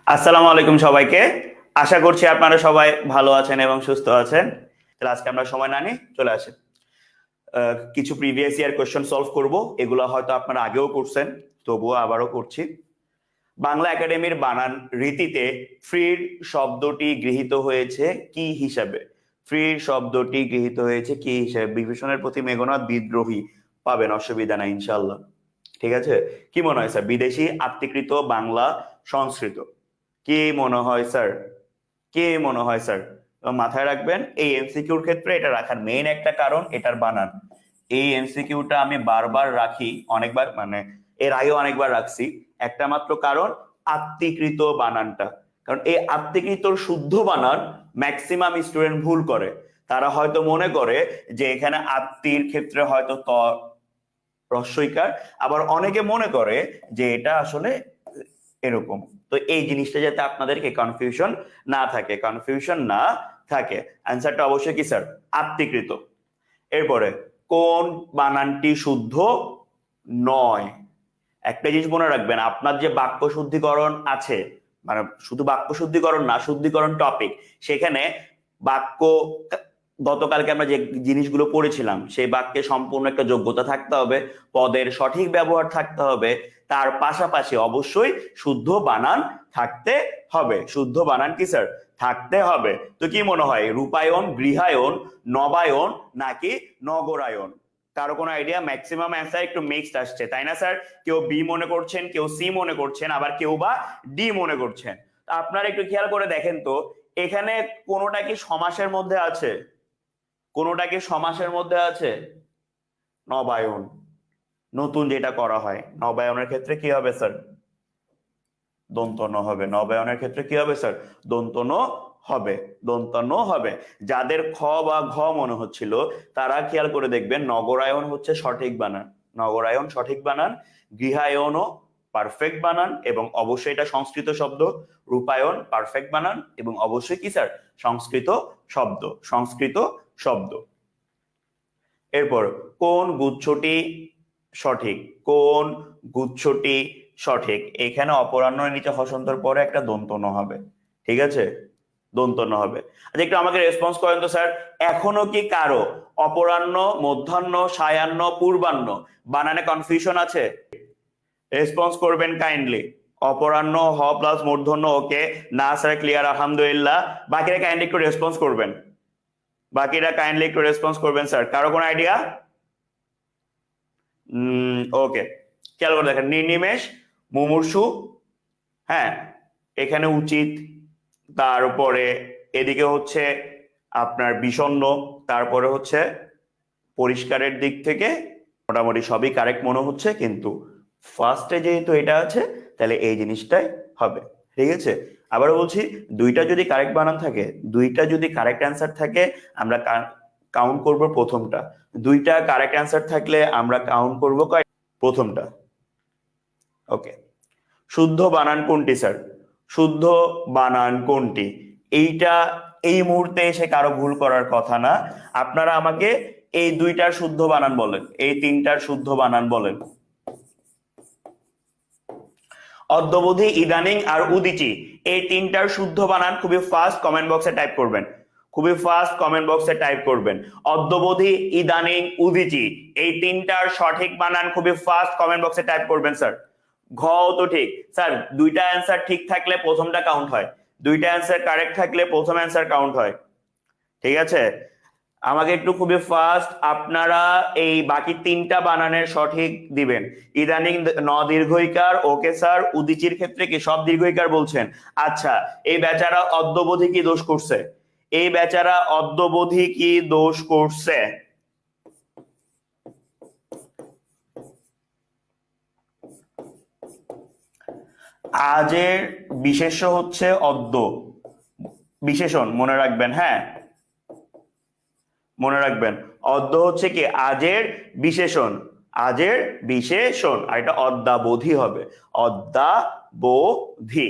আসসালামু আলাইকুম সবাইকে। আশা করছি আপনারা সবাই ভালো আছেন এবং সুস্থ আছেন। তাহলে আজকে আমরা সময় না নিয়ে চলে আসি। কিছু প্রিভিয়াস ইয়ার কোশ্চেন সলভ করব। এগুলো হয়তো আপনারা আগেও করছেন, তবুও আবারও করছি। বাংলা একাডেমির বানান রীতিতে ফ্রির শব্দটি গৃহীত হয়েছে কি হিসাবে? ফ্রির শব্দটি গৃহীত হয়েছে কি হিসাবে? বিভীষণের প্রতি মেঘনাদ বিদ্রোহী পাবেন, অসুবিধা নাই ইনশাল্লাহ। ঠিক আছে, কি মনে হয় স্যার? বিদেশি আত্মীকৃত বাংলা সংস্কৃত, কি মনে হয় স্যার? কে মনে হয় স্যার? তো মাথায় রাখবেন, এই এমসিকিউর ক্ষেত্রে এটা রাখার মেইন একটা কারণ এটার বানান। এই এমসিকিউটা আমি বারবার রাখি, অনেকবার, মানে এর আগেও অনেকবার রাখছি। একটা মাত্র কারণ, আত্মীকৃত বানানটা। কারণ এই আত্মীকৃতর শুদ্ধ বানান ম্যাক্সিমাম স্টুডেন্ট ভুল করে। তারা হয়তো মনে করে যে এখানে আত্মীর ক্ষেত্রে হয়তো ত রস্বইকার, আবার অনেকে মনে করে যে এটা আসলে এরকম। তো এই জিনিসটা যাতে আপনাদেরকে কনফিউশন না থাকে, অ্যান্সারটা অবশ্যই কি স্যার? আত্মীকৃত। এরপরে কোন বানানটি শুদ্ধ নয়? একটা জিনিস মনে রাখবেন, আপনার যে বাক্য শুদ্ধিকরণ আছে, মানে শুধু বাক্য শুদ্ধিকরণ না, শুদ্ধিকরণ টপিক, সেখানে বাক্য, গতকালকে আমরা যে জিনিসগুলো পড়েছিলাম সেই বাক্যে সম্পূর্ণ একটা যোগ্যতা থাকতে হবে, পদের সঠিক ব্যবহার থাকতে হবে, তার পাশাপাশি অবশ্যই শুদ্ধ বানান থাকতে হবে। শুদ্ধ বানান কি স্যার? থাকতে হবে। তো কি মনে হয়, রূপায়ণ, গৃহায়ণ, নবায়ন নাকি নগরায়ন? কারো কোনো আইডিয়া? ম্যাক্সিমাম অ্যান্সার একটু মিক্সড আসছে, তাই না স্যার? কেউ বি মনে করছেন, কেউ সি মনে করছেন, আবার কেউ বা ডি মনে করছেন। আপনারা একটু খেয়াল করে দেখেন তো, এখানে কোনোটা কি সমাসের মধ্যে আছে? কোনোটা কি সমাসের মধ্যে আছে? নবায়ন, নতুন যেটা করা হয়, নবায়নের ক্ষেত্রে কি হবে স্যার? দন্ত ন হবে। নবায়নের ক্ষেত্রে কি হবে স্যার? দন্ত ন হবে, দন্ত ন হবে। যাদের খ বা ঘ মনে হচ্ছিল তারা খেয়াল করে দেখবেন, নগরায়ন হচ্ছে সঠিক বানান। নগরায়ন সঠিক বানান। গৃহায়নও পারফেক্ট বানান, এবং অবশ্যই এটা সংস্কৃত শব্দ। রূপায়ণ পারফেক্ট বানান, এবং অবশ্যই কি স্যার? সংস্কৃত শব্দ, সংস্কৃত শব্দ। এরপর কোন গুচ্ছটি সঠিক? কোন গুচ্ছটি সঠিক? এখানে অপরাহ্ন নিচে হসন্তর পরে একটা দন্ত ন হবে, ঠিক আছে? দন্ত ন হবে। আচ্ছা, একটু আমাকে রেসপন্স করেন তো স্যার, এখনো কি কারো অপরাহ্ন, মধ্যাহ্ন, সায়াহ্ন, পূর্বাহ্ন বানানে কনফিউশন আছে? রেসপন্স করবেন কাইন্ডলি। অপরাহ্ন হ প্লাস মূর্ধন্য ওকে, না স্যার ক্লিয়ার আলহামদুলিল্লাহ। বাকিরা কাইন্ডলি একটু রেসপন্স করবেন, বাকিরা কাইন্ডলি একটু রেসপন্স করবেন স্যার। কারো কোনো আইডিয়া? ওকে, খেয়াল করে দেখেন, নির্নিমেষ, মুমূর্ষু, হ্যাঁ এখানে উচিত। তারপরে এদিকে হচ্ছে আপনার বিষণ্ণ, তারপরে হচ্ছে পরিষ্কারের দিক থেকে মোটামুটি সবই কারেক্ট মনে হচ্ছে, কিন্তু ফার্স্টে যেহেতু এটা আছে তাহলে এই জিনিসটাই হবে, ঠিক আছে? আবারও বলছি, দুইটা যদি কারেক্ট বানান থাকে, দুইটা যদি কারেক্ট অ্যান্সার থাকে, আমরা কাউন্ট করব প্রথমটা। দুইটা কারেক্ট অ্যান্সার থাকলে আমরা কাউন্ট করব প্রথমটা। ওকে, শুদ্ধ বানান কোনটি স্যার? শুদ্ধ বানান কোনটি? এইটা এই মুহূর্তে এসে কারো ভুল করার কথা না। আপনারা আমাকে এই দুইটার শুদ্ধ বানান বলেন, এই তিনটার শুদ্ধ বানান বলেন। অদ্যবধি, ইদানিং আর উদিচি, এই তিনটার শুদ্ধ বানান খুবই ফাস্ট কমেন্ট বক্সে টাইপ করবেন, খুবই ফাস্ট কমেন্ট বক্সে টাইপ করবেন। অদ্যবধি, ইদানিং, উদিচি, এই তিনটার সঠিক বানান খুবই ফাস্ট কমেন্ট বক্সে টাইপ করবেন স্যার। ঘ তো ঠিক স্যার, দুইটা অ্যান্সার ঠিক থাকলে প্রথমটা কাউন্ট হয়, দুইটা অ্যান্সার কারেক্ট থাকলে প্রথম অ্যান্সার কাউন্ট হয়, ঠিক আছে? আমাকে একটু খুবই ফাস্ট আপনারা এই বাকি তিনটা বানানের সঠিক দিবেন। ইদানিং ন দীর্ঘইকার, ওকে স্যার। উদিচির ক্ষেত্রে কি সব দীর্ঘইকার বলছেন? আচ্ছা, এই বেচারা অদ্যবধি কি দোষ করছে? এই বেচারা অদ্যবধি কি দোষ করছে? আজের বিশেষ্য হচ্ছে অদ্য, বিশেষণ মনে রাখবেন, হ্যাঁ মনে রাখবেন। অদ্য হচ্ছে কি আজের বিশেষণ, আজের বিশেষণ, আর এটা অদ্যাবধি হবে, অদ্যাবধি।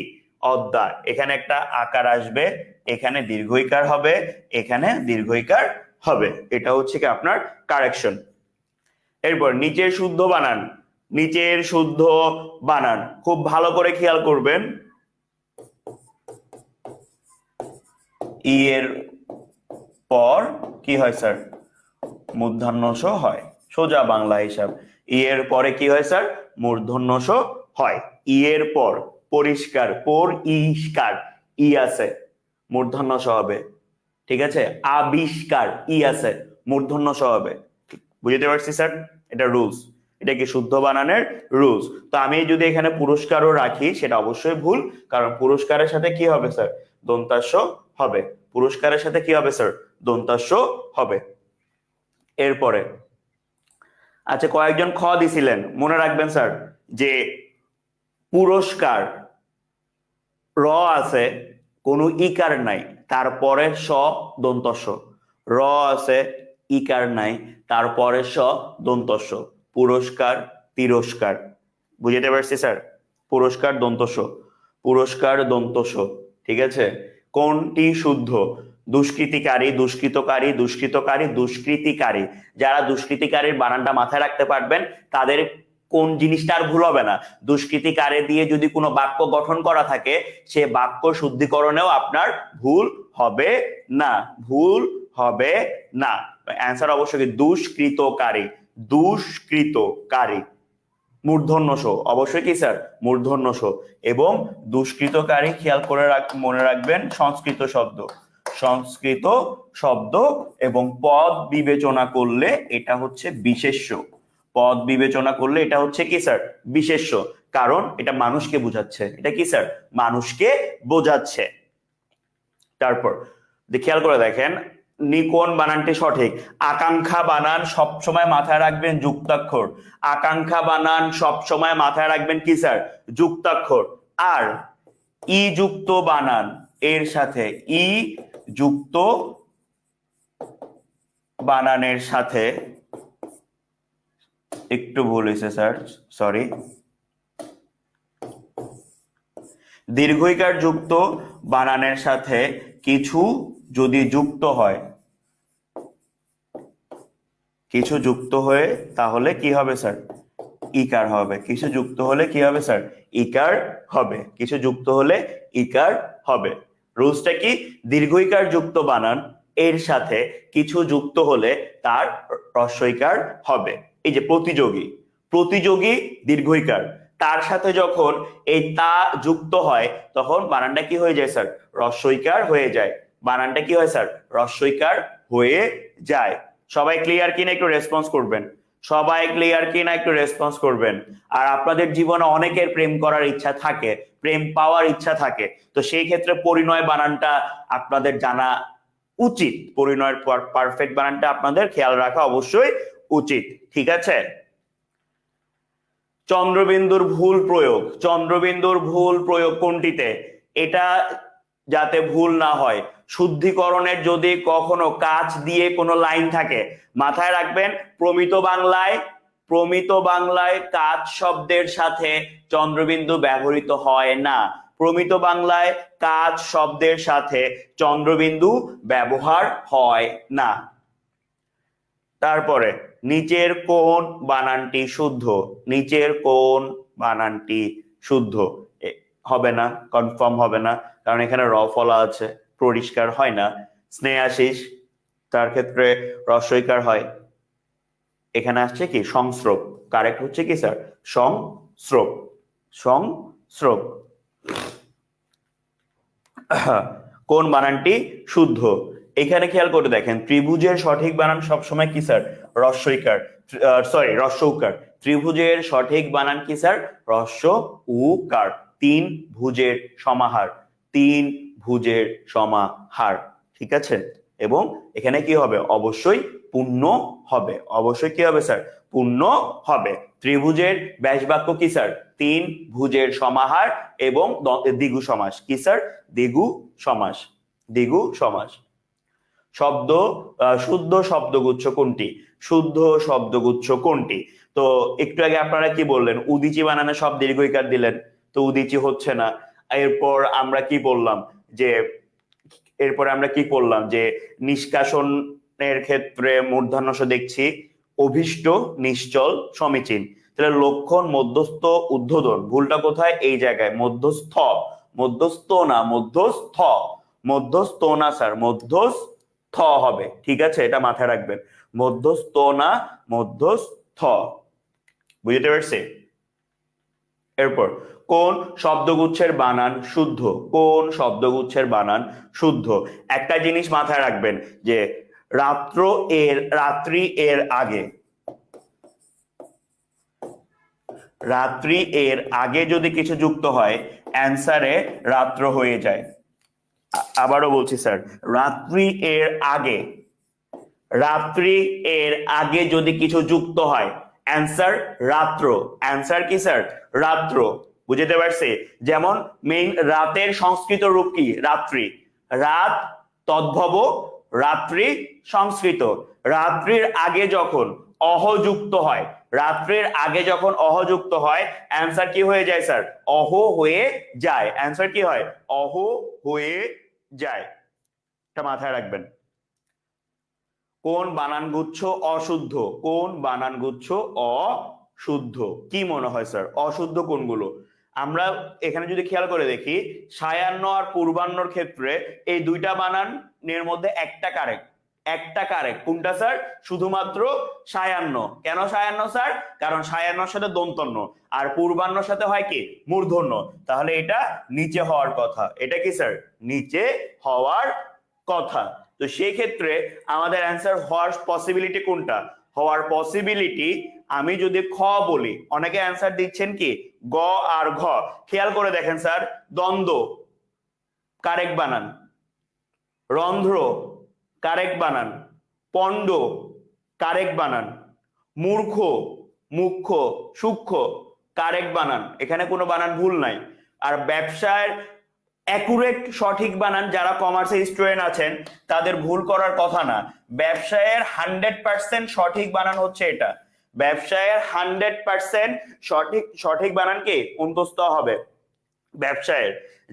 অদ্যা, এখানে একটা আকার আসবে, এখানে দীর্ঘইকার হবে, এখানে দীর্ঘইকার হবে। এটা হচ্ছে কি আপনার কারেকশন। এরপর নিচের শুদ্ধ বানান, নিচের শুদ্ধ বানান খুব ভালো করে খেয়াল করবেন। ই এর পর কি হয় স্যার মূর্ধন্য ষ হয়, সোজা বাংলা হিসাব। ই এর পরে কি হয় স্যার মূর্ধন্য ষ হয়। ই এর পর পরিষ্কার পরিষ্কার ই আছে মূর্ধন্য ষ হবে, ঠিক আছে। আবিষ্কার ই আছে মূর্ধন্য ষ হবে, বুঝতে পারছি স্যার? এটা রুলস, এটা কি শুদ্ধ বানানের রুলস। তো আমি যদি এখানে পুরস্কারও রাখি সেটা অবশ্যই ভুল, কারণ পুরস্কারের সাথে কি হবে স্যার দন্তাস্য হবে, পুরস্কারের সাথে কি হবে স্যার দন্তাস্য হবে। এরপরে আচ্ছা কয়েকজন খ দিছিলেন, মনে রাখবেন স্যার যে পুরস্কার র আছে কোনো ইকার নাই, তারপরে স দন্তস্য, র আছে ইকার নাই তারপরে স দন্তস্য, পুরস্কার তিরস্কার, বুঝতে পারছি স্যার? পুরস্কার দন্তস্য, পুরস্কার দন্তস্য, ঠিক আছে। কোনটি শুদ্ধ? দুষ্কৃতিকারী, দুষ্কৃতকারী, দুষ্কৃতকারী, দুষ্কৃতিকারী। যারা দুষ্কৃতিকারীর বানানটা মাথায় রাখতে পারবেন তাদের কোন জিনিসটা আর ভুল হবে না। দুষ্কৃতিকারী দিয়ে যদি কোনো বাক্য গঠন করা থাকে সে বাক্য শুদ্ধিকরণেও আপনার ভুল হবে না, ভুল হবে না। অ্যান্সার অবশ্যই দুষ্কৃতকারী, দুষ্কৃতকারী মূর্ধন্য ষ, অবশ্যই কি স্যার মূর্ধন্য ষ। এবং দুষ্কৃতকারী খেয়াল করে মনে রাখবেন সংস্কৃত শব্দ, সংস্কৃত শব্দ এবং পদ বিবেচনা করলে এটা হচ্ছে বিশেষ্য, পদ বিবেচনা করলে এটা হচ্ছে কি স্যার বিশেষ্য, কারণ এটা মানুষকে বোঝাচ্ছে, এটা কি স্যার মানুষকে বোঝাচ্ছে। তারপর খেয়াল করে দেখেন কোন বানানটি সঠিক। আকাঙ্ক্ষা বানান সবসময় মাথায় রাখবেন যুক্তাক্ষর, আকাঙ্ক্ষা বানান সবসময় মাথায় রাখবেন কি স্যার যুক্তাক্ষর। আর ই যুক্ত বানান এর সাথে, ই যুক্ত বানানের সাথে একটু ভুল হয়েছে স্যার সরি, দীর্ঘইকার যুক্ত বানানের সাথে কিছু যদি যুক্ত হয়, কিছু যুক্ত হয়ে তাহলে কি হবে স্যার ইকার হবে, কিছু যুক্ত হলে কি হবে স্যার ইকার হবে, কিছু যুক্ত হলে ইকার হবে। রুলসটা কি? দীর্ঘইকার যুক্ত বানান এর সাথে কিছু যুক্ত হলে তার হ্রস্বইকার হবে। এই যে প্রতিযোগী, প্রতিযোগী দীর্ঘইকার, তার সাথে যখন এই তা যুক্ত হয় তখন বানানটা কি হয়ে যায় স্যার হ্রস্বইকার হয়ে যায়, বানানটা কি হয় স্যার হ্রস্বইকার হয়ে যায়। সবাই ক্লিয়ার কিনা একটু রেসপন্স করবেন, সবাই ক্লিয়ার কিনা একটু রেসপন্স করবেন। আর আপনাদের জীবনে অনেকের প্রেম করার ইচ্ছা থাকে, প্রেম পাওয়ার ইচ্ছা থাকে, তো সেই ক্ষেত্রে পরিণয় বানানটা আপনাদের জানা উচিত, পরিণয়ের পারফেক্ট বানানটা আপনাদের খেয়াল রাখা অবশ্যই উচিত, ঠিক আছে। চন্দ্রবিন্দুর ভুল প্রয়োগ, চন্দ্রবিন্দুর ভুল প্রয়োগ কোনটিতে? এটা যাতে ভুল না হয়, শুদ্ধিকরণের যদি কখনো কাজ দিয়ে কোনো লাইন থাকে মাথায় রাখবেন প্রমিত বাংলায় কাজ শব্দের সাথে চন্দ্রবিন্দু ব্যবহৃত হয় না, প্রমিত বাংলায় কাজ শব্দের সাথে চন্দ্রবিন্দু ব্যবহার হয় না। তারপরে নিচের কোন বানানটি শুদ্ধ? নিচের কোন বানানটি শুদ্ধ? হবে না, কনফার্ম হবে না, কারণ এখানে র ফলা আছে, পরিষ্কার হয় না। স্নেহাশিস তার ক্ষেত্রে হ্রস্বইকার হয়, এখানে আসছে কি সংস্রব, কারেক্ট হচ্ছে কি স্যার সংস্রব, সংস্রব। কোন বানানটি শুদ্ধ? এখানে খেয়াল করে দেখেন ত্রিভুজের সঠিক বানান সবসময় কি স্যার হ্রস্বইকার, সরি হ্রস্ব উকার। ত্রিভুজের সঠিক বানান কি স্যার হ্রস্ব উকার, তিন ভুজের সমাহার, তিন ভুজের সমাহার, ঠিক আছে। এবং এখানে কি হবে অবশ্যই পূর্ণ হবে, অবশ্যই কি হবে স্যার পূর্ণ হবে। ত্রিভুজের ব্যাস বাক্য কি স্যার তিন ভুজের সমাহার এবং দ্বিগু সমাস, কি স্যার দ্বিগু সমাস, দ্বিগু সমাস। শব্দ শুদ্ধ শব্দগুচ্ছ কোনটি? শুদ্ধ শব্দগুচ্ছ কোনটি? তো একটু আগে আপনারা কি বললেন উদিচি বানানে সব দীর্ঘইকার দিলেন, তো উদিচি হচ্ছে না। এরপর আমরা কি বললাম যে নিষ্কাশনের ক্ষেত্রে মূর্ধন্য ষ দেখছি অভীষ্ট নিশ্চল সমীচীন, তাহলে লক্ষণ মধ্যস্থ উদ্ধোধন, ভুলটা কোথায় এই জায়গায় মধ্যস্থ, মধ্যস্থ না মধ্যস্থ, মধ্যস্থ না স্যার, মধ্যস্থ হবে। ঠিক আছে, এটা মাথায় রাখবেন, মধ্যস্থ না, মধ্যস্থ। বুঝতে পারছি? এরপর কোন শব্দগুচ্ছের বানান শুদ্ধ? কোন শব্দগুচ্ছের বানান শুদ্ধ? একটা জিনিস মাথায় রাখবেন যে রাত্রি এর আগে, রাত্রি এর আগে যদি কিছু যুক্ত হয় অ্যান্সারে রাত্র হয়ে যায়। আবারও বলছি স্যার, রাত্রি এর আগে, রাত্রি এর আগে যদি কিছু যুক্ত হয় অ্যান্সার রাত্র। অ্যান্সার কি স্যার? রাত্র। বুঝতে পারছি? যেমন মেইন রাতের সংস্কৃত রূপ কি? রাত্রি। রাত তদ্ভব রাত্রি সংস্কৃত। রাত্রির আগে যখন অহ যুক্ত হয়, রাত্রির আগে যখন অহ যুক্ত হয় অ্যান্সার কি হয়ে যায় স্যার? অহ হয়ে যায়। অ্যান্সার কি হয়? অহ হয়ে যায়। এটা মাথায় রাখবেন। কোন বানানগুচ্ছ অশুদ্ধ? কোন বানানগুচ্ছ অশুদ্ধ? কি মনে হয় স্যার অশুদ্ধ কোনগুলো? আমরা এখানে যদি খেয়াল করে দেখি, সায়ান্ন আর পূর্বাহ্নর ক্ষেত্রে এই দুইটা বানানের মধ্যে একটা কারেক্ট, একটা কারেক্ট। কোনটা স্যার? শুধুমাত্র সায়ান্ন। কেন সায়ান্ন স্যার? কারণ সায়ান্নর সাথে দন্তন্য, আর পূর্বাহ্নর সাথে হয় কি? মূর্ধন্য। তাহলে এটা নিচে হওয়ার কথা। এটা কি স্যার? নিচে হওয়ার কথা। তো সেই ক্ষেত্রে আমাদের অ্যান্সার হওয়ার পসিবিলিটি কোনটা? হওয়ার পসিবিলিটি, আমি যদি খ বলি, অনেকে অ্যান্সার দিচ্ছেন কি গ আর ঘ। খেয়াল করে দেখেন স্যার, দ্বন্দ্ব কারেক্ট বানান, রন্ধ্র কারেক্ট বানান, পণ্ড কারেক্ট বানান, মূর্খ মুখ্য সূক্ষ্ম কারেক্ট বানান, এখানে কোনো বানান ভুল নাই। আর ব্যবসায় অ্যাকুরেট সঠিক বানান যারা কমার্সের স্টুডেন্ট আছেন তাদের ভুল করার কথা না। ব্যবসায়ের 100% সঠিক বানান হচ্ছে এটা। ব্যবসায়ের 100% সঠিক বানান কি? অন্তস্থ হবে। ব্যবসায়ের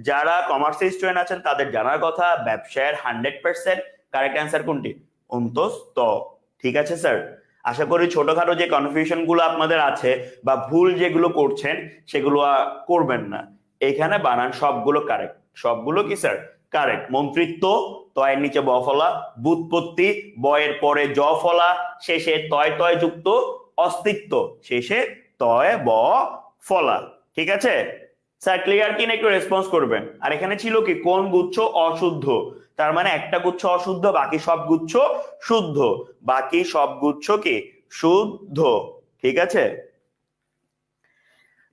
যারা কমার্সের স্টুডেন্ট আছেন তাদের জানার কথা, ব্যবসায়ের 100% কারেক্ট অ্যান্সার কোনটি? অন্তস্থ। ঠিক আছে স্যার? আশা করি ছোটখাটো যে কনফিউশন গুলো আপনাদের আছে বা ভুল যেগুলো করছেন সেগুলো করবেন না। এখানে বানান সবগুলো কারেক্ট। সবগুলো কি স্যার? কারেক্ট। মন্ত্রিত্ব, তয়ের নিচে ব ফলা, বুৎপত্তি, বয়ের পরে জ ফলা, শেষে তয় তয় যুক্ত অস্তিত্ব, শেষে তয় ব ফলা। ঠিক আছে স্যার? ক্লিয়ার কিনা একটু রেসপন্স করবেন। আর এখানে ছিল কি কোন গুচ্ছ অশুদ্ধ, তার মানে একটা গুচ্ছ অশুদ্ধ, বাকি সব গুচ্ছ শুদ্ধ। বাকি সব গুচ্ছ কি? শুদ্ধ। ঠিক আছে?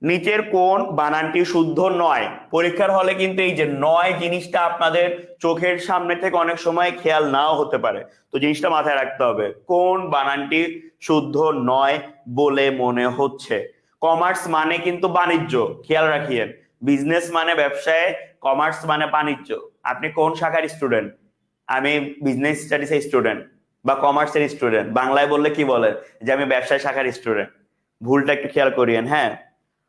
নিচের কোন বানানটি শুদ্ধ নয়? পরীক্ষার হলে কিন্তু এই যে নয় জিনিসটা আপনাদের চোখের সামনে থেকে অনেক সময় খেয়াল নাও হতে পারে, তো জিনিসটা মাথায় রাখতে হবে। কোন বানানটি শুদ্ধ নয় বলে মনে হচ্ছে? কমার্স মানে কিন্তু বাণিজ্য, খেয়াল রাখিয়েন। বিজনেস মানে ব্যবসায়, কমার্স মানে বাণিজ্য। আপনি কোন শাখার স্টুডেন্ট? আমি বিজনেস স্টাডিজের স্টুডেন্ট বা কমার্সের স্টুডেন্ট। বাংলায় বললে কি বলেন? যে আমি ব্যবসায় শাখার স্টুডেন্ট। ভুলটা একটু খেয়াল করিয়েন। হ্যাঁ,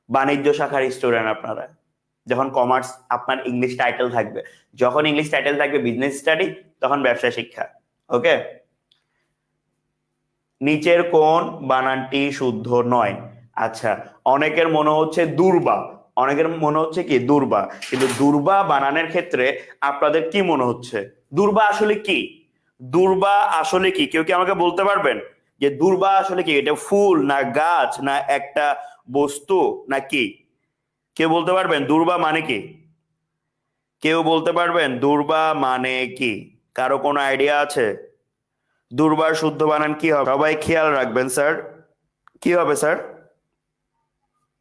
বাণিজ্য শাখার স্টুডেন্ট আপনারা। যখন কমার্স আপনার ইংলিশ টাইটেল থাকবে, যখন ইংলিশ টাইটেল থাকবে বিজনেস স্টাডি, তখন ব্যবসা শিক্ষা। ওকে? নিচের কোন বানানটি শুদ্ধ নয়? আচ্ছা, অনেকের মনে হচ্ছে দুর্বা, অনেকের মনে হচ্ছে কি দুর্বা, কিন্তু দুর্বা বানানের ক্ষেত্রে আপনাদের কি মনে হচ্ছে? দুর্বা আসলে কি? দুর্বা আসলে কি? কেউ কি আমাকে বলতে পারবেন যে দুর্বা আসলে কি? এটা ফুল না গাছ না একটা বস্তু না কি? কেউ বলতে পারবেন দুর্বা মানে কি? কেউ বলতে পারবেন দুর্বা মানে কি? কারো কোনো আইডিয়া আছে? দুর্বার শুদ্ধ বানান কি হবে? সবাই খেয়াল রাখবেন স্যার। কি হবে স্যার?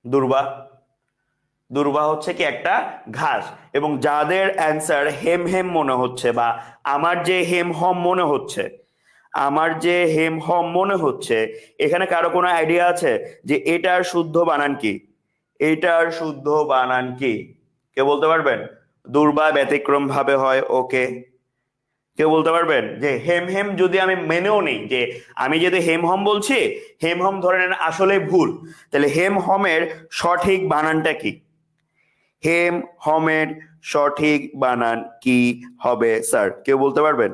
দুর্বা, দুর্বা হচ্ছে কি একটা ঘাস। এবং যাদের অ্যান্সার হেম হেম মনে হচ্ছে, বা আমার যে হেম হম মনে হচ্ছে, আমার যে হেম হম মনে হচ্ছে, এখানে কারো কোনো আইডিয়া আছে যে এটার শুদ্ধ বানান কি? এটার শুদ্ধ বানান কি? কেউ বলতে পারবেন? দুর্বা ব্যতিক্রম ভাবে হয়, ওকে। কেউ বলতে পারবেন যে হেম হেম যদি আমি মেনেও নেই, যে আমি যদি হেম হম বলছি, হেম হম ধরে নেন আসলে ভুল, তাহলে হেম হমের সঠিক বানানটা কি? হেম হমের সঠিক বানান কি হবে স্যার? কেউ বলতে পারবেন?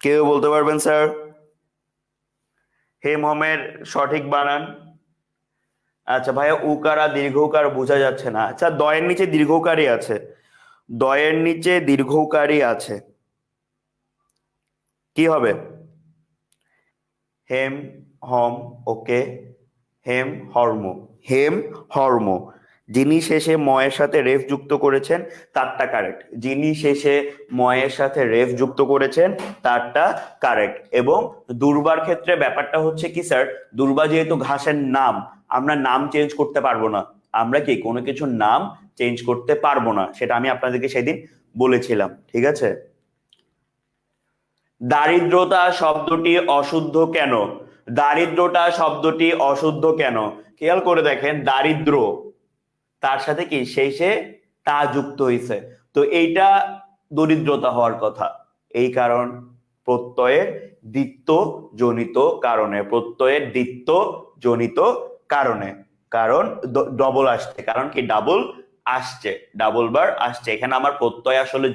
কেউ বলতে পারবেন স্যার? হেম হমের সঠিক বানান? আচ্ছা ভাইয়া, উকার আর দীর্ঘ উকার বোঝা যাচ্ছে না। আচ্ছা, দয়ের নিচে দীর্ঘ উকারই আছে, দয়ের নিচে দীর্ঘ উকারই আছে, কি হবে? হেম, হম, ওকে, হেম হর্ম, হেম হর্ম। যিনি শেষে ময়ের সাথে রেফ যুক্ত করেছেন তারটা কারেক্ট, যিনি শেষে ময়ের সাথে রেফ যুক্ত করেছেন তারটা কারেক্ট। এবং দুর্বার ক্ষেত্রে ব্যাপারটা হচ্ছে কি স্যার, দুর্বা যেহেতু ঘাসের নাম, আমরা নাম চেঞ্জ করতে পারবো না, আমরা কি কোনো কিছুর নাম চেঞ্জ করতে পারবো না, সেটা আমি আপনাদেরকে সেদিন বলেছিলাম, ঠিক আছে। দারিদ্রতা শব্দটি অশুদ্ধ কেন? দারিদ্রতা শব্দটি অশুদ্ধ কেন? খেয়াল করে দেখেন, দারিদ্র তার সাথে কি শেষে তা যুক্ত হয়েছে, তো এইটা দরিদ্রতা হওয়ার কথা। এই কারণ প্রত্যয়ের দ্বিত্ব জনিত কারণে, প্রত্যয়ের দ্বিত্ব জনিত কারণে, কারণ ডবল আসছে, কারণ কি ডাবল আসছে, ডাবল বার আসছে। এখানে আমার প্রত্যয় আসলে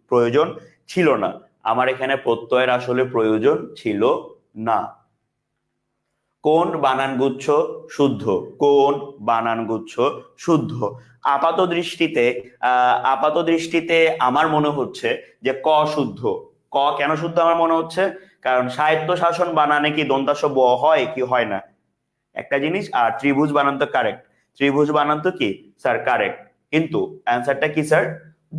প্রয়োজন ছিল না, আমার এখানে প্রত্যয়ের আসলে প্রয়োজন ছিল না। কোন বানানগুচ্ছ শুদ্ধ? কোন বানানগুচ্ছ শুদ্ধ? আপাত দৃষ্টিতে আপাত দৃষ্টিতে আমার মনে হচ্ছে যে ক শুদ্ধ। ক কেন শুদ্ধ আমার মনে হচ্ছে? কারণ সাহিত্য শাসন বানানে কি দন্তাস ব হয় কি হয় না একটা জিনিস, আর ত্রিভুজ বানান তো কারেক্ট, ত্রিভুজ বানান তো কি স্যার কারেক্ট, কিন্তু অ্যান্সারটা কি স্যার?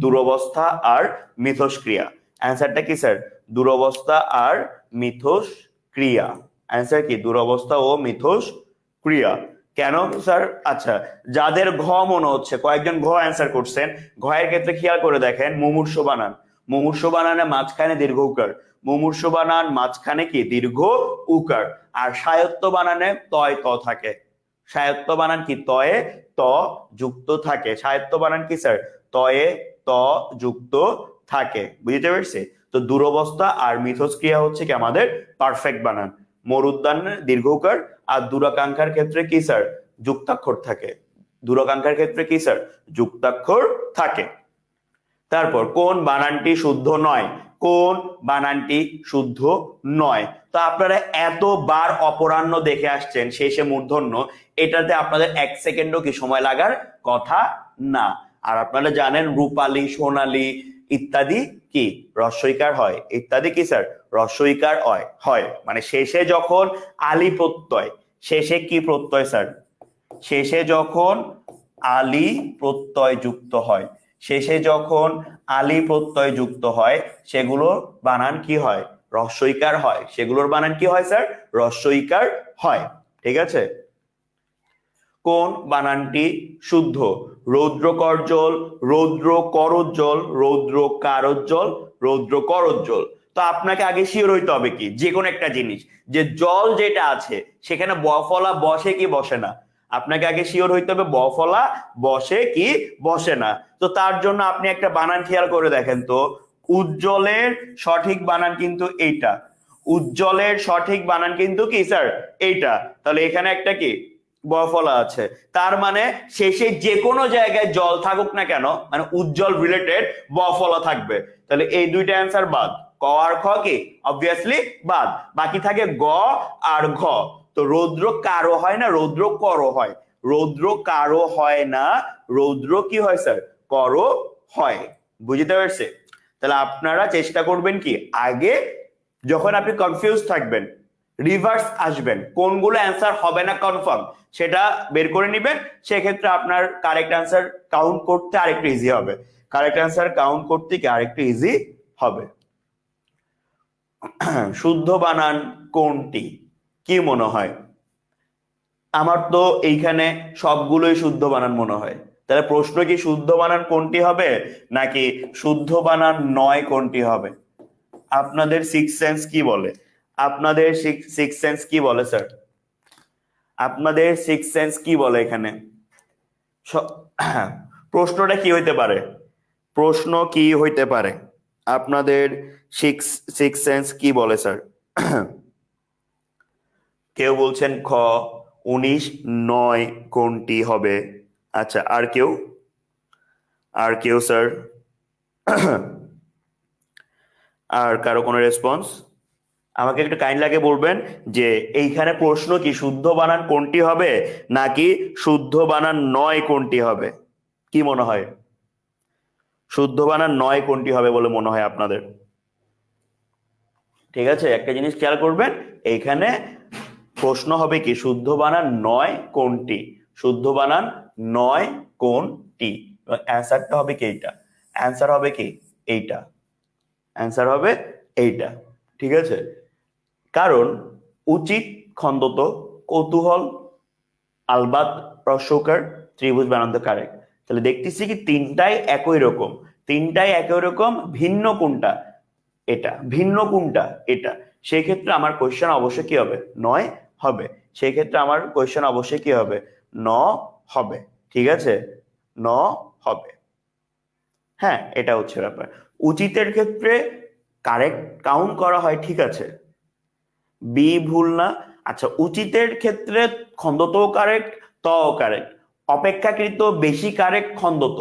দুরবস্থা আর মিথস্ক্রিয়া। অ্যান্সারটা কি স্যার? দুরবস্থা আর মিথস্ক্রিয়া। অ্যান্সার কি? দুরবস্থা ও মিথস্ক্রিয়া। কেন স্যার? আচ্ছা, যাদের ঘ মনে হচ্ছে, কয়েকজন ঘ অ্যান্সার করছেন, ঘয়ের ক্ষেত্রে খেয়াল করে দেখেন, মুমূর্ষ বানান, মুমূর্ষ বানানে মাঝখানে দীর্ঘ উকার, মুমূর্ষ বানান মাঝখানে কি দীর্ঘ উকার, আর সায়ত্ত বানানে তয় ত থাকে, সায়ত্ত বানান কি তয়ে ত যুক্ত থাকে, সায়ত্ত বানান কি স্যার? তয়ে ত যুক্ত থাকে, বুঝতে পারছি? তো দুরবস্থা আর মিথস্ক্রিয়া হচ্ছে কি আমাদের পারফেক্ট বানান। মরুদ্যানের দীর্ঘ উকার, আর দূরাকাঙ্ক্ষার ক্ষেত্রে কি স্যার? যুক্তাক্ষর থাকে, দূরাকাঙ্ক্ষার ক্ষেত্রে কি স্যার? যুক্তাক্ষর থাকে। তারপর কোন বানানটি শুদ্ধ নয়? কোন বানানটি শুদ্ধ নয়? তো আপনারা এতবার অপরাহ্ন দেখে আসছেন শেষে মূর্ধন্য, এটাতে আপনাদের এক সেকেন্ডও কি সময় লাগার কথা না। আর আপনারা জানেন রূপালী, সোনালী ইত্যাদি কি রস্বইকার হয়, ইত্যাদি কি স্যার রস্বইকার হয়, হয় মানে শেষে যখন আলি প্রত্যয়, শেষে কি প্রত্যয় স্যার? শেষে যখন আলি প্রত্যয় যুক্ত হয়, শেষে যখন আলি প্রত্যয় যুক্ত হয়, সেগুলোর বানান কি হয়? রস্বইকার হয়, সেগুলোর বানান কি হয় স্যার? রস্বইকার হয়, ঠিক আছে। কোন বানানটি শুদ্ধ? রৌদ্র করজ্জ্বল, রৌদ্র করজ্জ্বল, রৌদ্র কারজ্জ্বল, রৌদ্র করজ্জ্বল। তো আপনাকে আগে শিওর হইতে হবে কি যে কোনো একটা জিনিস, যে জল যেটা আছে সেখানে বফলা বসে কি বসে না, আপনাকে আগে শিওর হইতে হবে বফলা বসে কি বসে না। তো তার জন্য আপনি একটা বানান খেয়াল করে দেখেন তো, উজ্জ্বলের সঠিক বানান কিন্তু এইটা, উজ্জ্বলের সঠিক বানান কিন্তু কি স্যার? এইটা। তাহলে এখানে একটা কি বফলা আছে, তার মানে শেষে যে কোনো জায়গায় জল থাকুক না কেন, মানে উজ্জ্বল রিলেটেড বফলা থাকবে। তাহলে এই দুইটা অ্যান্সার বাদ, ক আর খ কি অবভিয়াসলি বাদ, বাকি থাকে গ আর ঘ। তো রৌদ্র কারো হয় না, রৌদ্র করো হয়, রৌদ্র কারো হয় না, রৌদ্র কি হয় স্যার? করো হয়, বুঝতে পারছে? তাহলে আপনারা চেষ্টা করবেন কি আগে যখন আপনি কনফিউজ থাকবেন রিভার্স আসবেন, কোনগুলো অ্যান্সার হবে না কনফার্ম সেটা বের করে নিবেন, সেক্ষেত্রে আপনার কারেক্ট অ্যান্সার কাউন্ট করতে আরেকটু ইজি হবে, কারেক্ট অ্যান্সার কাউন্ট করতে কি আরেকটু ইজি হবে। শুদ্ধ বানান কোনটি কি মনে হয়? আমার তো এইখানে সবগুলোই শুদ্ধ বানান মনে হয়, তাহলে প্রশ্ন কি শুদ্ধ বানান কোনটি হবে নাকি শুদ্ধ বানান নয় কোনটি হবে? আপনাদের সিক্স সেন্স কি বলে? আপনাদের সিক্স সেন্স কি বলে স্যার? আপনাদের সিক্স সেন্স কি বলে এখানে? প্রশ্নটা কি হইতে পারে? প্রশ্ন কি হইতে পারে? আপনাদের সিক্স সিক্স সেন্স কি বলে স্যার? কেউ বলছেন খ, 19 9 কোনটি হবে? আচ্ছা, আর কেউ? আর কেউ স্যার? আর কারো কোনো রেসপন্স? আমাকে একটু কাইন্ডলি আগে বলবেন যে এইখানে প্রশ্ন কি শুদ্ধ বানান কোনটি হবে নাকি শুদ্ধ বানান নয় কোনটি হবে? কি মনে হয়, শুদ্ধ বানান নয় কোনটি হবে বলে মনে হয় আপনাদের? ঠিক আছে, একটা জিনিস খেয়াল করবেন, এইখানে প্রশ্ন হবে কি শুদ্ধ বানান নয় কোনটি, শুদ্ধ বানান নয় কোনটি, অ্যান্সারটা হবে কি এইটা, অ্যান্সার হবে কি এইটা, অ্যান্সার হবে এইটা। ঠিক আছে, কারণ উচিত খন্দত কৌতূহল আলবাত রস্যকার ত্রিভুজ বানান তো কারেক্ট। তাহলে দেখতেছি কি তিনটাই একই রকম, তিনটাই একই রকম, ভিন্ন কোনটা এটা, ভিন্ন কোনটা এটা, সেই ক্ষেত্রে আমার কোশ্চেন অবশ্যই কি হবে, নয় হবে। সেই ক্ষেত্রে আমার কোশ্চেন অবশ্যই কি হবে, ন হবে। ঠিক আছে, ন হবে। হ্যাঁ, এটা হচ্ছে ব্যাপার। উচিতের ক্ষেত্রে কারেক্ট কাউন্ট করা হয়, ঠিক আছে, বি ভুল না। আচ্ছা, উচিতের ক্ষেত্রে খন্দত কারেক্ট, ত কারেক্ট, অপেক্ষাকৃত বেশি কারেক্ট খন্দত,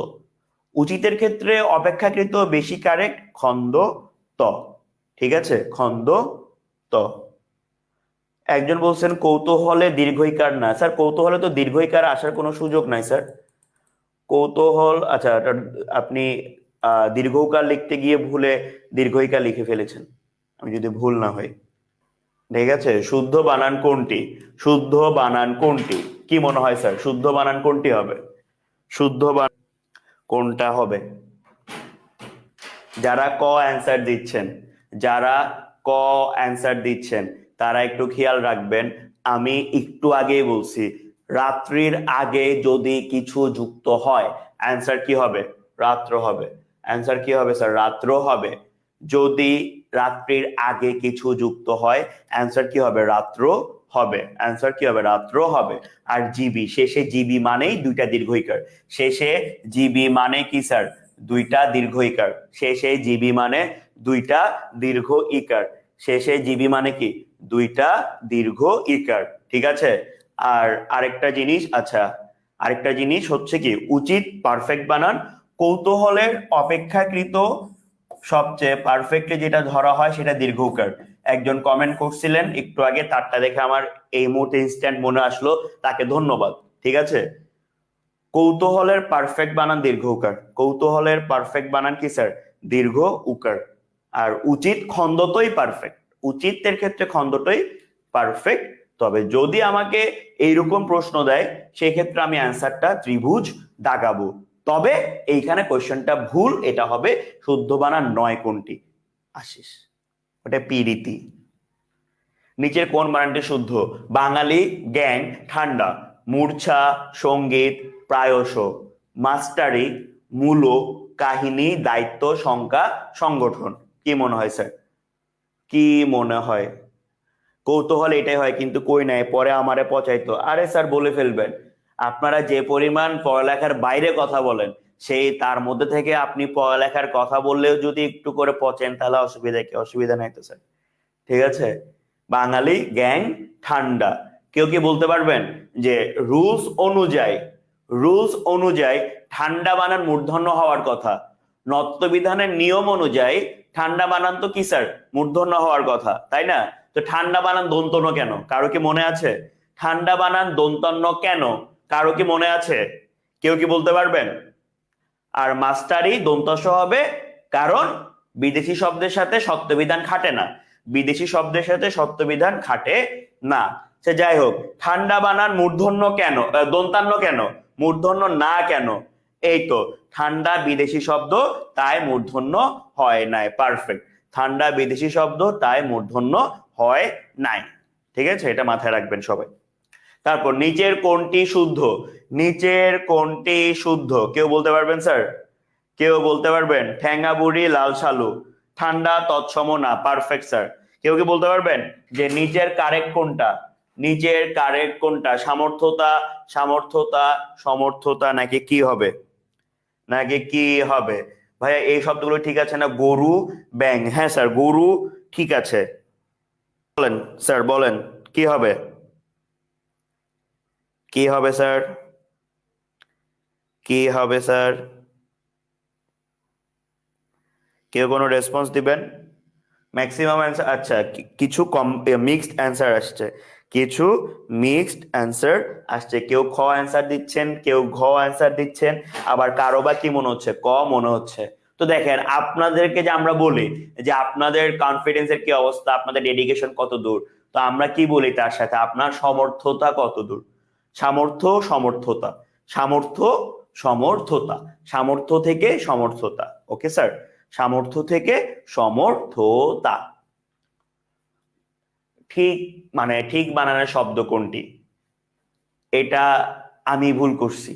উচিতের ক্ষেত্রে অপেক্ষাকৃত বেশি কারেক্ট খন্দ ত। ঠিক আছে, খন্দ ত। একজন বলছেন কৌতূহলে দীর্ঘইকার না, স্যার কৌতূহলে তো দীর্ঘইকার আসার কোনো সুযোগ নাই স্যার। কৌতূহল, আচ্ছা আপনি দীর্ঘকার লিখতে গিয়ে ভুলে দীর্ঘইকার লিখে ফেলেছেন, আমি যদি ভুল না হই। ঠিক আছে, শুদ্ধ বানান কোনটি, শুদ্ধ বানান কোনটি, কি মনে হয় স্যার শুদ্ধ বানান কোনটি হবে, শুদ্ধ বানান কোনটা হবে? যারা ক অ্যান্সার দিচ্ছেন, যারা ক অ্যান্সার দিচ্ছেন তারা একটু খেয়াল রাখবেন, আমি একটু আগেই বলছি রাত্রির আগে যদি কিছু যুক্ত হয় অ্যান্সার কি হবে, রাত্র হবে। অ্যান্সার কি হবে স্যার, রাত্র হবে। যদি রাত্রির আগে কিছু যুক্ত হয় অ্যান্সার কি হবে, রাত্র হবে। অ্যান্সার কি হবে, রাত্র হবে। আর জিবি, শেষে জিবি মানেই দুইটা দীর্ঘইকার, শেষে জিবি মানে কি স্যার, দুইটা দীর্ঘ ইকার, শেষে জিবি মানে দুইটা দীর্ঘ ইকার, শেষে জিবি মানে কি, দুইটা দীর্ঘ ইকার। ঠিক আছে, আর আরেকটা জিনিস, আচ্ছা আরেকটা জিনিস হচ্ছে কি উচিত পারফেক্ট বানান কৌতূহলের অপেক্ষাকৃত সবচেয়ে পারফেক্টলি যেটা ধরা হয় সেটা দীর্ঘ উকার। একজন কমেন্ট করছিলেন একটু আগে, তারটা দেখে আমার এই মুহূর্তে ইনস্ট্যান্ট মনে আসলো, তাকে ধন্যবাদ। ঠিক আছে, কৌতূহলের পারফেক্ট বানান দীর্ঘ উকার, কৌতূহলের পারফেক্ট বানান কি স্যার, দীর্ঘ উকার। আর উচিত খন্দতই পারফেক্ট, উচিতের ক্ষেত্রে খন্দতই পারফেক্ট। তবে যদি আমাকে এইরকম প্রশ্ন দেয় সেই ক্ষেত্রে আমি অ্যান্সারটা ত্রিভুজ দাগাবো। তবে এইখানে কোশ্চেনটা ভুল, এটা হবে শুদ্ধ বানান নয় কোনটি। আশিস, ওটা পিরিতি। নিচের কোন বানানটি শুদ্ধ, বাঙালি, গ্যাং, ঠান্ডা, মূর্ছা, সঙ্গীত, প্রায়শ, মাস্টারি, মূল, কাহিনী, দায়িত্ব, শঙ্কা, সংগঠন। কি মনে হয় স্যার, কি মনে হয়? কৌতূহল এটাই হয় কিন্তু কই নাই, পরে আমারে পচাইতো, আরে স্যার বলে ফেলবেন। আপনারা যে পরিমাণ পড়ালেখার বাইরে কথা বলেন, সেই তার মধ্যে থেকে আপনি পড়ালেখার কথা বললেও যদি একটু করে পচেন তাহলে অসুবিধা কি, অসুবিধা নাই তো স্যার। ঠিক আছে, বাঙালি, গ্যাং, ঠান্ডা। কেউ কি বলতে পারবেন যে রুলস অনুযায়ী, রুলস অনুযায়ী ঠান্ডা বানান মূর্ধন্য হওয়ার কথা, নত্যবিধানের নিয়ম অনুযায়ী ঠান্ডা বানান তো কি স্যার, মূর্ধন্য হওয়ার কথা, তাই না? তো ঠান্ডা বানান দন্তন্য কেন, কারো কি মনে আছে? ঠান্ডা বানান দন্তন্য কেন, কারো কি মনে আছে? কেউ কি বলতে পারবেন? আর মাস্টারি দন্তস হবে, কারণ বিদেশি শব্দের সাথে সত্যবিধান খাটে না, বিদেশি শব্দের সাথে সত্যবিধান খাটে না। সে যাই হোক, ঠান্ডা বানান মূর্ধন্য কেন, দন্তান্ন কেন, মূর্ধন্য না কেন? এই তো, ঠান্ডা বিদেশি শব্দ তাই মূর্ধন্য হয় নাই, পারফেক্ট। ঠান্ডা বিদেশি শব্দ তাই মূর্ধন্য হয় নাই। ঠিক আছে, এটা মাথায় রাখবেন সবাই। তারপর নিচের কোনটি শুদ্ধ, নিচের কোনটি শুদ্ধ কেউ বলতে পারবেন স্যার, কেউ বলতে পারবেন? ঠ্যাঙ্গা বুড়ি, লাল সালু, ঠান্ডা তৎসম না, পারফেক্ট স্যার। কেউ কি বলতে পারবেন যে নিচের কারেক্ট কোনটা, নিচের কারেক্ট কোনটা, সামর্থ্যতা, সামর্থ্যতা, সমর্থতা নাকি কি হবে, নাকি কি হবে? ভাইয়া এই শব্দগুলো ঠিক আছে না, গরু, ব্যাং, হ্যাঁ স্যার গরু ঠিক আছে। বলেন স্যার বলেন, কি হবে, কি হবে স্যার, কি হবে স্যার? কেউ কোনো রেসপন্স দিবেন? ম্যাক্সিমাম অ্যান্সার, আচ্ছা কিছু কম মিক্সড অ্যান্সার আসছে, কিছু মিক্সড অ্যান্সার আসছে, কেউ খ অ্যান্সার দিচ্ছেন, কেউ ঘ অ্যান্সার দিচ্ছেন, আবার কারো বা কি মনে হচ্ছে, ক মনে হচ্ছে। তো দেখেন আপনাদেরকে যে আমরা বলি যে আপনাদের কনফিডেন্সের কি অবস্থা, আপনাদের ডেডিকেশন কত দূর, তো আমরা কি বলি তার সাথে আপনার সমর্থতা কত দূর। সামর্থ্য সমর্থতা, সামর্থ্য সমর্থতা, সামর্থ্য থেকে সমর্থতা। ওকে স্যার, সামর্থ্য থেকে সমর্থতা। ঠিক মানে ঠিক বানানোর শব্দ কোনটি? এটা আমি ভুল করছি,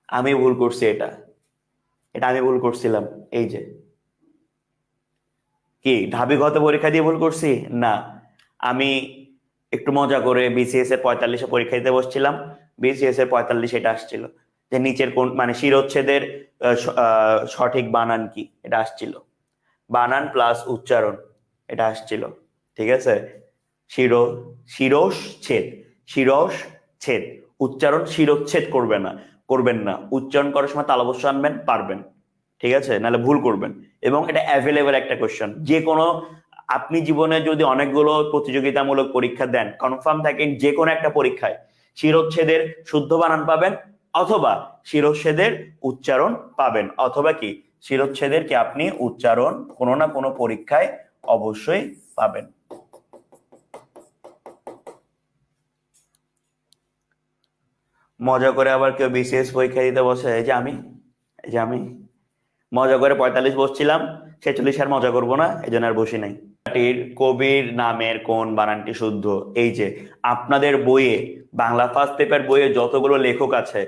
আমি ভুল করছি, এটা এটা আমি ভুল করছিলাম। এই যে কি ঢাবি গত পরীক্ষা দিয়ে ভুল করছি? না, আমি একটু মজা করে বিসিএস এর 45-এ পরীক্ষা দিতে বসছিলাম, বিসিএস এর 45 এটা আসছিল যে নিচের কোন মানে শিরোচ্ছেদের সঠিক বানান কি, এটা আসছিল, বানান প্লাস উচ্চারণ, এটা আসছিল। ঠিক আছে, শিরো শিরোচ্ছেদ, শিরোচ্ছেদ, উচ্চারণ শিরোচ্ছেদ করবে না, করবেন না, উচ্চারণ করার সময় তালবস্য আনবেন, পারবেন। ঠিক আছে, নাহলে ভুল করবেন। এবং এটা অ্যাভেলেবেল একটা কোশ্চেন, যে কোনো আপনি জীবনে যদি অনেকগুলো প্রতিযোগিতামূলক পরীক্ষা দেন, কনফার্ম থাকেন যে কোনো একটা পরীক্ষায় শিরোচ্ছেদের শুদ্ধ বানান পাবেন, অথবা শিরোচ্ছেদের উচ্চারণ পাবেন, অথবা কি শিরোচ্ছেদের কি আপনি উচ্চারণ কোনো না কোনো পরীক্ষায় অবশ্যই পাবেন। মজা করে আবার কেউ বিসিএস পরীক্ষা দিতে বসে, এই যে আমি মজা করে 45 বসছিলাম, 46 আর মজা করবো না, এই জন্য আর বসি নাই। কবির নামের কোন বানানটি শুদ্ধ? এই যে আপনাদের বইয়ে, বাংলা ফার্স্ট পেপার বইয়ে যতগুলো লেখক আছে,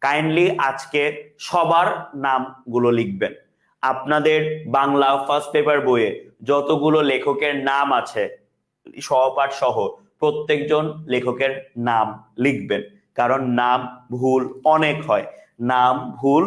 কাইন্ডলি আজকে সবার নামগুলো লিখবেন। আপনাদের বাংলা ফার্স্ট পেপার বইয়ে যতগুলো লেখকের নাম আছে সহপাঠ সহ প্রত্যেকজন লেখকের নাম লিখবেন, কারণ নাম ভুল অনেক হয়, নাম ভুল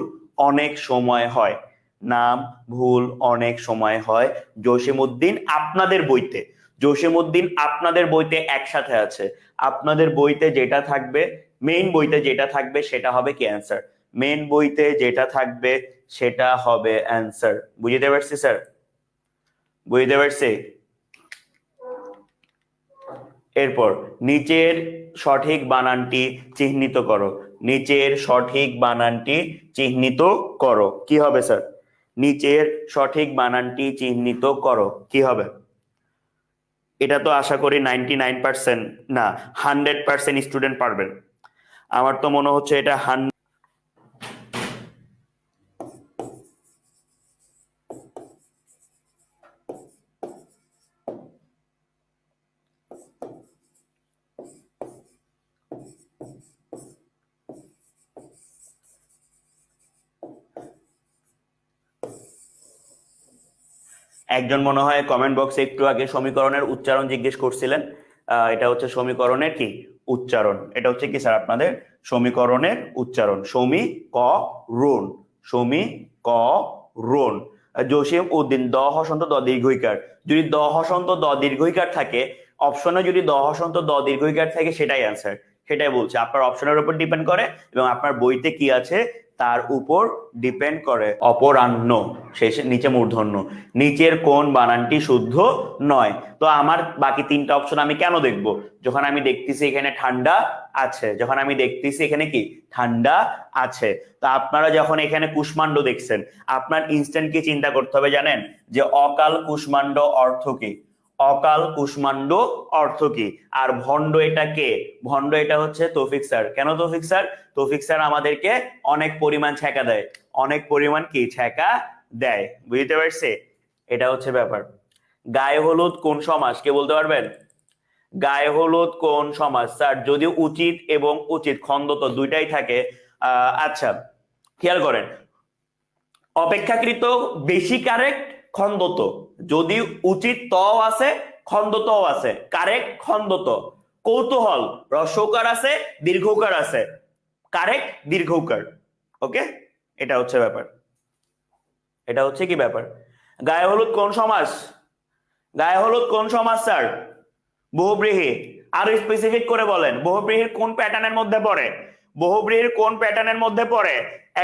অনেক সময় হয়, নাম ভুল অনেক সময় হয়। জসিমউদ্দিন আপনাদের বইতে, জসিমউদ্দিন আপনাদের বইতে একসাথে আছে, আপনাদের বইতে যেটা থাকবে, মেইন বইতে যেটা থাকবে সেটা হবে কি অ্যান্সার, মেইন বইতে যেটা থাকবে সেটা হবে অ্যান্সার। বুঝতে পারছি স্যার, বুঝতে পারছি। এরপর নিচের সঠিক বানানটি চিহ্নিত করো, নিচের সঠিক বানানটি চিহ্নিত করো, কি হবে স্যার? নিচের সঠিক বানানটি চিহ্নিত করো, কি হবে? এটা তো আশা করি 99% না 100% স্টুডেন্ট পারবেন, আমার তো মনে হচ্ছে এটা একজন মনে হয় কমেন্ট বক্সে একটু আগে সমীকরণের উচ্চারণ জিজ্ঞেস করছিলেন। এটা হচ্ছে সমীকরণের কি উচ্চারণ, এটা হচ্ছে কি স্যার আপনাদের সমীকরণের উচ্চারণ, সমীকরণ, সমীকরণ। জসিম উদ্দিন, দ হসন্ত দ দীর্ঘইকার, যদি দ হসন্ত দ দীর্ঘইকার থাকে, অপশনে যদি দ হসন্ত দ দীর্ঘইকার থাকে সেটাই অ্যান্সার, সেটাই বলছে, আপনার অপশনের উপর ডিপেন্ড করে এবং আপনার বইতে কি আছে তার উপর ডিপেন্ড করে। অপরাহ্ন শেষে নিচে মূর্ধন্য, নিচের কোন বানানটি শুদ্ধ নয়? তো আমার বাকি তিনটা অপশন আমি কেন দেখব, যখন আমি দেখতেছি এখানে ঠান্ডা আছে, যখন আমি দেখতেছি এখানে কি ঠান্ডা আছে। তো আপনারা যখন এখানে কুষ্মাণ্ড দেখছেন, আপনার ইনস্ট্যান্ট কি চিন্তা করতে হবে জানেন, যে অকাল কুষ্মাণ্ড অর্থ কি, অকাল কুষ্মাণ্ড অর্থ কি, আর ভণ্ড এটা কে? ভণ্ড এটা হচ্ছে তৌফিক স্যার। কেন তৌফিক স্যার? তৌফিক স্যার আমাদেরকে অনেক পরিমাণ ছ্যাঁকা দেয়, অনেক পরিমাণ কি ছ্যাঁকা দেয়, বুঝতে পারছি? এটা হচ্ছে ব্যাপার। গায়ে হলুদ কোন সমাস, কে বলতে পারবেন? গায়ে হলুদ কোন সমাস? স্যার যদি উচিত এবং উচিত খণ্ডত দুইটাই থাকে, আচ্ছা খেয়াল করেন, অপেক্ষাকৃত বেশি কারেক্ট খণ্ডত, যদি উচিত ত আছে খণ্ডত আছে, কারেক্ট খণ্ডত। কৌতূহল রস্যকার আছে দীর্ঘকার আছে, কারেক্ট দীর্ঘকার। ওকে, এটা হচ্ছে ব্যাপার, এটা হচ্ছে কি ব্যাপার। গায়ে হলুদ কোন সমাস? গায়ে হলুদ কোন সমাস স্যার? বহুব্রীহি। আরো স্পেসিফিক করে বলেন, বহুব্রীহির কোন প্যাটার্নের মধ্যে পড়ে? বহুব্রীহির কোন প্যাটার্নের মধ্যে পড়ে?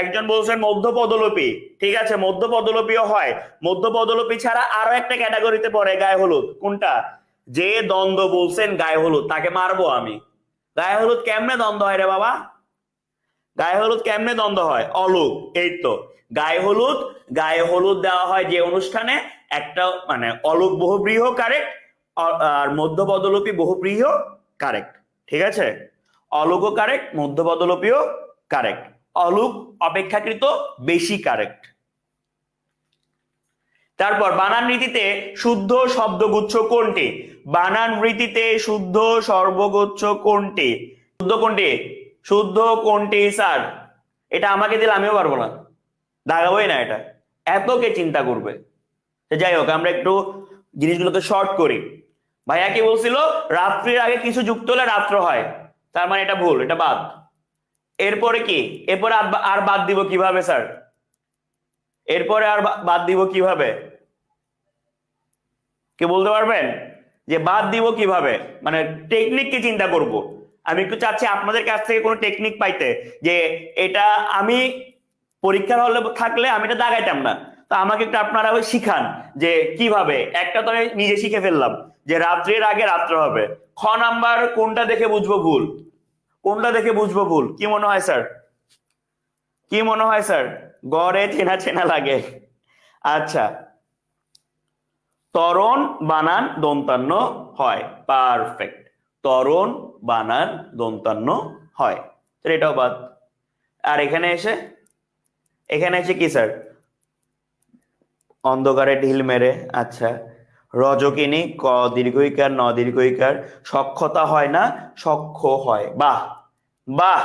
একজন বলছেন মধ্যপদলোপী, ঠিক আছে, মধ্যপদলোপীও হয়। মধ্যপদলোপী ছাড়া আরো একটা ক্যাটাগরিতে পড়ে গায়ে হলুদ। কোনটা? যে দ্বন্দ্ব বলছেন গায়ে হলুদ, তাকে মারবো আমি। গায়ে হলুদ কেমনে দ্বন্দ্ব হয় রে বাবা? গায়ে হলুদ কেমনে দ্বন্দ্ব হয়? অলুক, এই তো গায়ে হলুদ। গায়ে হলুদ দেওয়া হয় যে অনুষ্ঠানে, একটা মানে অলুক বহুব্রীহ কারেক্ট, আর মধ্যপদলোপী বহুব্রীহ কারেক্ট, ঠিক আছে। অলুকও কারেক্ট, মধ্যপদলোপীও কারেক্ট, অলুক অপেক্ষাকৃত বেশি কারেক্ট। তারপর বানান রীতিতে শুদ্ধ শব্দগুচ্ছ কোনটি? বানান রীতিতে শুদ্ধ সর্বগুচ্ছ কোনটি? শুদ্ধ কোনটি? শুদ্ধ কোনটি স্যার? এটা আমাকে দিলে আমিও পারবো না, দাগাবোই না এটা, এত কে চিন্তা করবে। যাই হোক, আমরা একটু জিনিসগুলোকে শর্ট করি। ভাইয়া কি বলছিল? রাত্রির আগে কিছু যুক্ত হলে রাত্র হয়, তার মানে এটা ভুল, এটা বাদ। এরপরে কি? এরপরে আর বাদ দিব কিভাবে স্যার? এরপরে আর বাদ দিব কিভাবে? কে বলতে পারবেন যে বাদ দিব কিভাবে? মানে টেকনিক কি চিন্তা করব। আমি একটু চাচ্ছি আপনাদের কাছ থেকে কোনো টেকনিক পাইতে, যে এটা আমি পরীক্ষার হলে থাকলে আমি এটা দাগাইতাম না, তো আমাকে একটু আপনারা ওই শিখান যে কিভাবে। একটা তো আমি নিজে শিখে ফেললাম যে রাত্রির আগে রাত্র হবে। খ নাম্বার কোনটা দেখে বুঝবো ভুল? কোনটা দেখে বুঝবো ভুল? কি মনে হয় স্যার? কি মনে হয় স্যার? গড়ে চেনা চেনা লাগে। আচ্ছা, তরণ বানান দন্তান্ন হয়, পারফেক্ট। তরণ বানান দন্তান্ন হয়, এটাও বাদ। আর এখানে এসে কি স্যার? অন্ধকারে ঢিল মেরে, আচ্ছা। রজকিনী, ক দীর্ঘইকার ন দীর্ঘইকার, সক্ষতা হয় না, সক্ষ হয়। বাহ বাহ,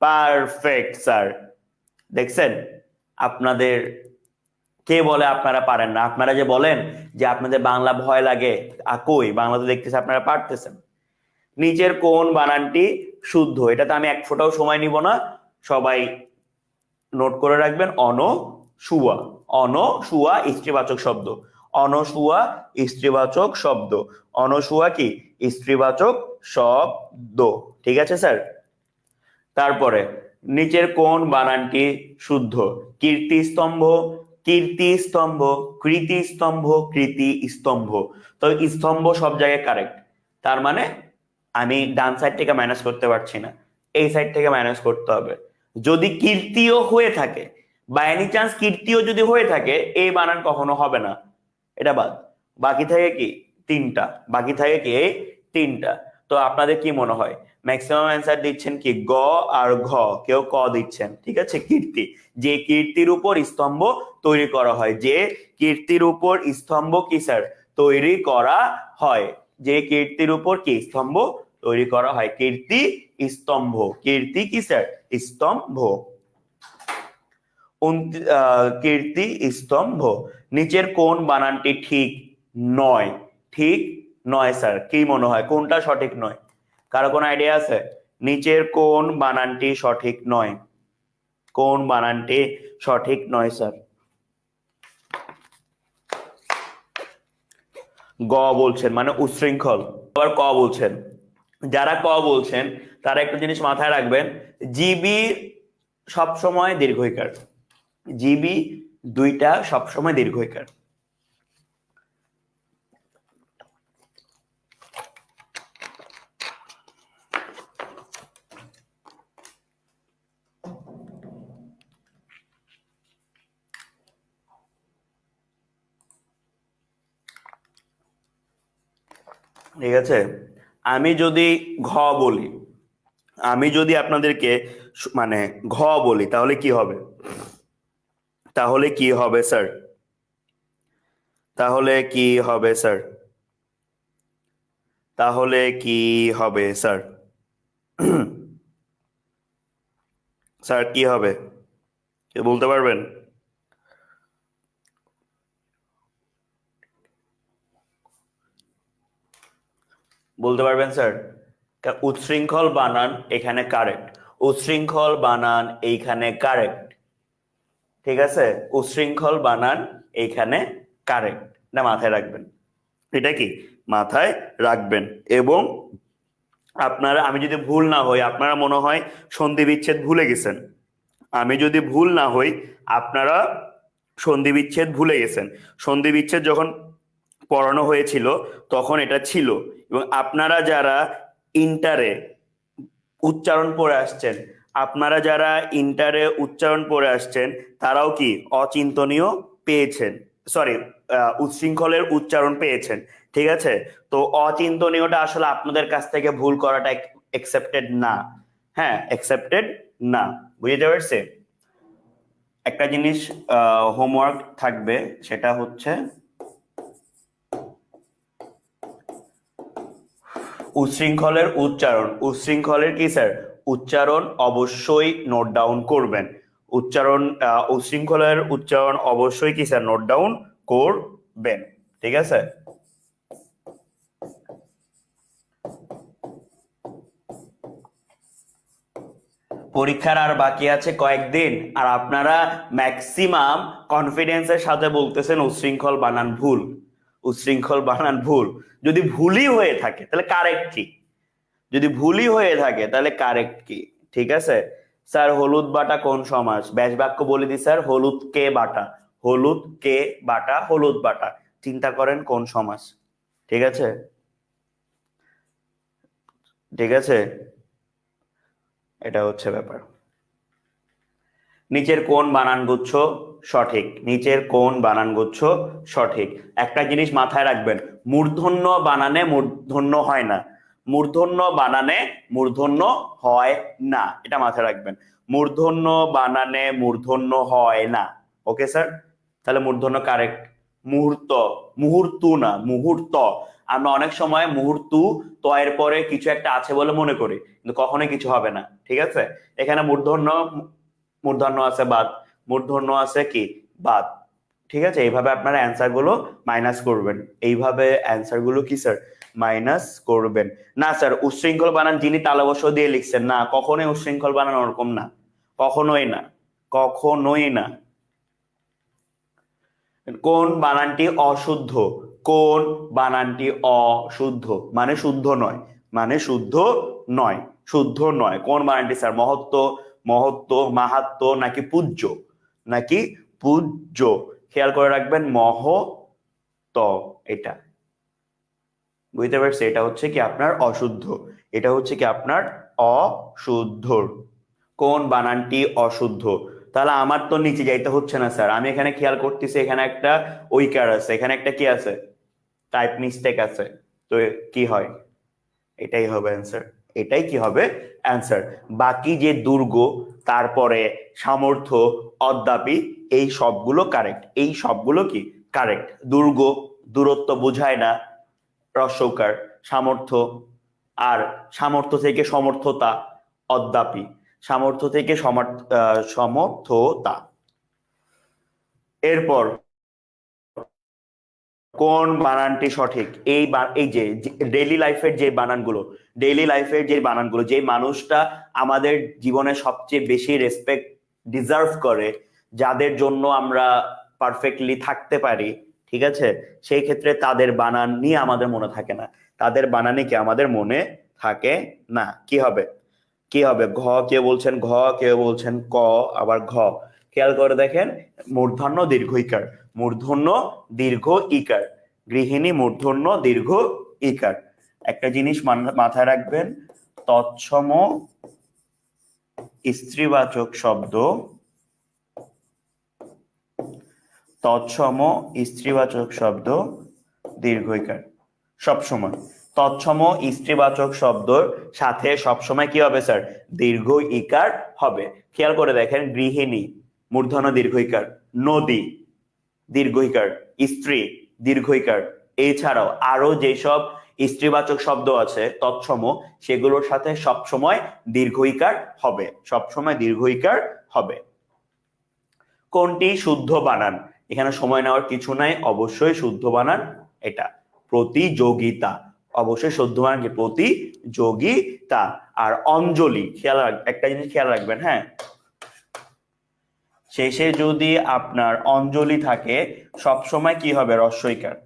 পারফেক্ট স্যার। দেখছেন আপনাদের, কে বলে আপনারা পারেন না? আপনারা যে বলেন যে আপনাদের বাংলা ভয় লাগে, কই বাংলা তো দেখতেছে আপনারা পারতেছেন। নিচের কোন বানানটি শুদ্ধ? এটাতে আমি এক ফোঁটাও সময় নিব না, সবাই নোট করে রাখবেন। অনসুয়া, অনসুয়া স্ত্রীবাচক শব্দ, অনসুয়া স্ত্রীবাচক শব্দ, অনসুয়া কি স্ত্রীবাচক শব্দ, ঠিক আছে স্যার। তারপরে নিচের কোন বানানটি শুদ্ধ? কীর্তি স্তম্ভ, কীর্তি স্তম্ভ, কৃতি স্তম্ভ, কৃতি স্তম্ভ। তো স্তম্ভ সব জায়গায় কারেক্ট, তার মানে আমি ডান সাইড থেকে মাইনাস করতে পারছি না, এই সাইড থেকে মাইনাস করতে হবে। যদি কীর্তিও হয়ে থাকে, বাই এনি চান্স কীর্তিও যদি হয়ে থাকে, এই বানান কখনো হবে না, এটা বাদ। বাকি থাকে কি? তিনটা, বাকি থাকে কি? তিনটা। তো আপনাদের কি মনে হয়? ম্যাক্সিমাম অ্যান্সার দিচ্ছেন কি গ আর ঘ, কেউ ক দিচ্ছেন, ঠিক আছে। কীর্তি, যে কীর্তির উপর স্তম্ভ তৈরি করা হয়, যে কীর্তির উপর স্তম্ভ কি স্যার তৈরি করা হয়, যে কীর্তির উপর কি স্তম্ভ তৈরি করা হয়, কীর্তি স্তম্ভ। কীর্তি কি স্যার? স্তম্ভ, কীর্তি স্তম্ভ। নিচের কোন বানানটি ঠিক নয়? ঠিক নয় স্যার, কি মনে হয় কোনটা সঠিক নয়? কারো কোনো আইডিয়া আছে? নিচের কোন বানানটি সঠিক নয়? কোন বানানটি সঠিক নয় স্যার? গ বলছেন মানে উচ্ছৃঙ্খল, আবার ক বলছেন। যারা ক বলছেন তারা একটা জিনিস মাথায় রাখবেন, জিবি সবসময় দীর্ঘইকার, জিবি দুইটা সবসময় দীর্ঘইকার। ঠিক আছে, আমি যদি ঘ বলি, আমি যদি আপনাদেরকে মানে ঘ বলি, তাহলে কি হবে? তাহলে কি হবে স্যার? তাহলে কি হবে স্যার? তাহলে কি হবে স্যার? স্যার কি হবে, কে বলতে পারবেন? বলতে পারবেন স্যার? উচ্ছৃঙ্খল বানান এখানে কারেক্ট, উচ্ছৃঙ্খল বানান এইখানে কারেক্ট, ঠিক আছে। উচ্ছৃঙ্খল বানান এইখানে কারেক্ট, না মাথায় রাখবেন, এটা কি মাথায় রাখবেন। এবং আপনারা, আমি যদি ভুল না হই, আপনারা মনে হয় সন্ধি বিচ্ছেদ ভুলে গেছেন। আমি যদি ভুল না হই, আপনারা সন্ধি বিচ্ছেদ ভুলে গেছেন। সন্ধি বিচ্ছেদ যখন পড়ানো হয়েছিল তখন এটা ছিল। এবং আপনারা যারা ইন্টারে উচ্চারণ পড়ে আসছেন, আপনারা যারা ইন্টারে উচ্চারণ পড়ে আসছেন, তারাও কি অচিন্তনীয় পেয়েছেন, সরি, উচ্ছৃঙ্খলের উচ্চারণ পেয়েছেন। ঠিক আছে? তো অচিন্তনীয়টা আসলে আপনাদের কাছ থেকে ভুল করাটা একসেপ্টেড না। হ্যাঁ, একসেপ্টেড না। বুঝতে পারছে? একটা জিনিস হোমওয়ার্ক থাকবে, সেটা হচ্ছে উচ্ছৃঙ্খলের উচ্চারণ। উচ্ছৃঙ্খলের কি স্যার? উচ্চারণ অবশ্যই নোট ডাউন করবেন। উচ্চারণ, উচ্ছৃঙ্খলের উচ্চারণ অবশ্যই কি স্যার নোট ডাউন করবেন। ঠিক আছে? পরীক্ষার আর বাকি আছে কয়েকদিন, আর আপনারা ম্যাক্সিমাম কনফিডেন্সের সাথে বলতেছেন উচ্ছৃঙ্খল বানান ভুল, উচ্ছৃঙ্খল বানান ভুল। যদি ভুলই হয়ে থাকে তাহলে কারেক্ট কি? যদি ভুলই হয়ে থাকে তাহলে কারেক্ট কি? ঠিক আছে স্যার? হলুদ বাটা কোন সমাস? ব্যাস বাক্য বলে দিই স্যার, হলুদ কে বাটা, হলুদ কে বাটা, হলুদ বাটা। চিন্তা করেন কোন সমাস। ঠিক আছে? ঠিক আছে, এটা হচ্ছে ব্যাপার। নিচের কোন বানানগুচ্ছ সঠিক? নিচের কোন বানানগুচ্ছ সঠিক? একটা জিনিস মাথায় রাখবেন, মূর্ধন্য বানানে মূর্ধন্য হয় না। মূর্ধন্য বানানে মূর্ধন্য হয় না, এটা মাথায় রাখবেন। মূর্ধন্য বানানে মূর্ধন্য হয় না। Okay sir? তাহলে মূর্ধন্য কারেক্ট। মুহূর্ত, মুহূর্তু না, মুহূর্ত। আমরা অনেক সময় মুহূর্তু তো এর পরে কিছু একটা আছে বলে মনে করি, কিন্তু কখনোই কিছু হবে না। ঠিক আছে? এখানে মূর্ধন্য, মূর্ধন্য আছে বাদ, মূর্ধন্য আছে কি বাদ। ঠিক আছে? এইভাবে আপনারা অ্যান্সার গুলো মাইনাস করবেন। এইভাবে অ্যান্সার গুলো কি স্যার মাইনাস করবেন। না স্যার, উচ্ছৃঙ্খল বানান যিনি তালবস্য দিয়ে লিখছেন, না, কখনোই উচ্ছৃঙ্খল বানান ওরকম না, কখনোই না, কখনোই না। কোন বানানটি অশুদ্ধ? কোন বানানটি অশুদ্ধ মানে শুদ্ধ নয়, মানে শুদ্ধ নয়, শুদ্ধ নয়। কোন বানানটি স্যার? মহত্ব, মহত্ব, মাহাত্ম, নাকি পূজ্য, নাকি পূজ্য? খেয়াল করে রাখবেন, মহত্ব। এটা বুঝতে পারছি, এটা হচ্ছে কি আপনার অশুদ্ধ, এটা হচ্ছে কি আপনার অশুদ্ধ। কোন বানানটি অশুদ্ধ? তাহলে আমার তো নিচে যাইতে হচ্ছে না স্যার, আমি এখানে খেয়াল করতেছি এখানে একটা ওইকার আছে, এখানে একটা কি আছে, টাইপ মিস্টেক আছে। তো কি হয়? এটাই হবে অ্যান্সার, এটাই কি হবে অ্যান্সার। বাকি যে দুর্গ, তারপরে সামর্থ্য, অদ্যাপি, এই সবগুলো কারেক্ট, এই সবগুলো কি কারেক্ট। দুর্গ, দূরত্ব বোঝায় না, রস্যকার। সামর্থ্য, আর সামর্থ্য থেকে সমর্থতা, অদ্যাপি। সামর্থ্য থেকে সমর্থতা। এরপর কোন বানানটি সঠিক? এই যে ডেইলি লাইফের যে বানানগুলো, ডেইলি লাইফের যে বানানগুলো, যে মানুষটা আমাদের জীবনে সবচেয়ে বেশি রেসপেক্ট ডিজার্ভ করে, যাদের জন্য আমরা পারফেক্টলি থাকতে পারি, ঠিক আছে, সেই ক্ষেত্রে তাদের বানান নিয়ে আমাদের মনে থাকে না, তাদের বানানে কি আমাদের মনে থাকে না। কি হবে? কি হবে? ঘ কেউ বলছেন ঘ, কেউ বলছেন ক, আবার ঘ। খেয়াল করে দেখেন, মূর্ধন্য দীর্ঘ ইকার, মূর্ধন্য দীর্ঘ ইকার, গৃহিণী মূর্ধন্য দীর্ঘ ইকার। একটা জিনিস মাথায় রাখবেন, তৎসম স্ত্রীবাচক শব্দ, তৎসম স্ত্রীবাচক শব্দ দীর্ঘ ইকার সবসময়। তৎসম স্ত্রীবাচক শব্দর সাথে সবসময় কি হবে স্যার? দীর্ঘ ইকার হবে। খেয়াল করে দেখেন, গৃহিণী মূর্ধন্য দীর্ঘ ইকার, নদী দীর্ঘ ইকার, স্ত্রী দীর্ঘ ইকার। এছাড়াও আরো যেসব স্ত্রীবাচক শব্দ আছে তৎসম, সেগুলোর সাথে সবসময় দীর্ঘ ইকার হবে, সবসময় দীর্ঘ ইকার হবে। কোনটি শুদ্ধ বানান? এখানে সময় নেওয়ার কিছু নাই, অবশ্যই শুদ্ধ বানান এটা। প্রতিযোগিতা, অবশ্যই শুদ্ধ বানান কি? প্রতিযোগিতা। আর অঞ্জলি, একটা জিনিস খেয়াল রাখবেন, হ্যাঁ, শেষে যদি আপনার অঞ্জলি থাকে সবসময় কি হবে? রস্বইকার।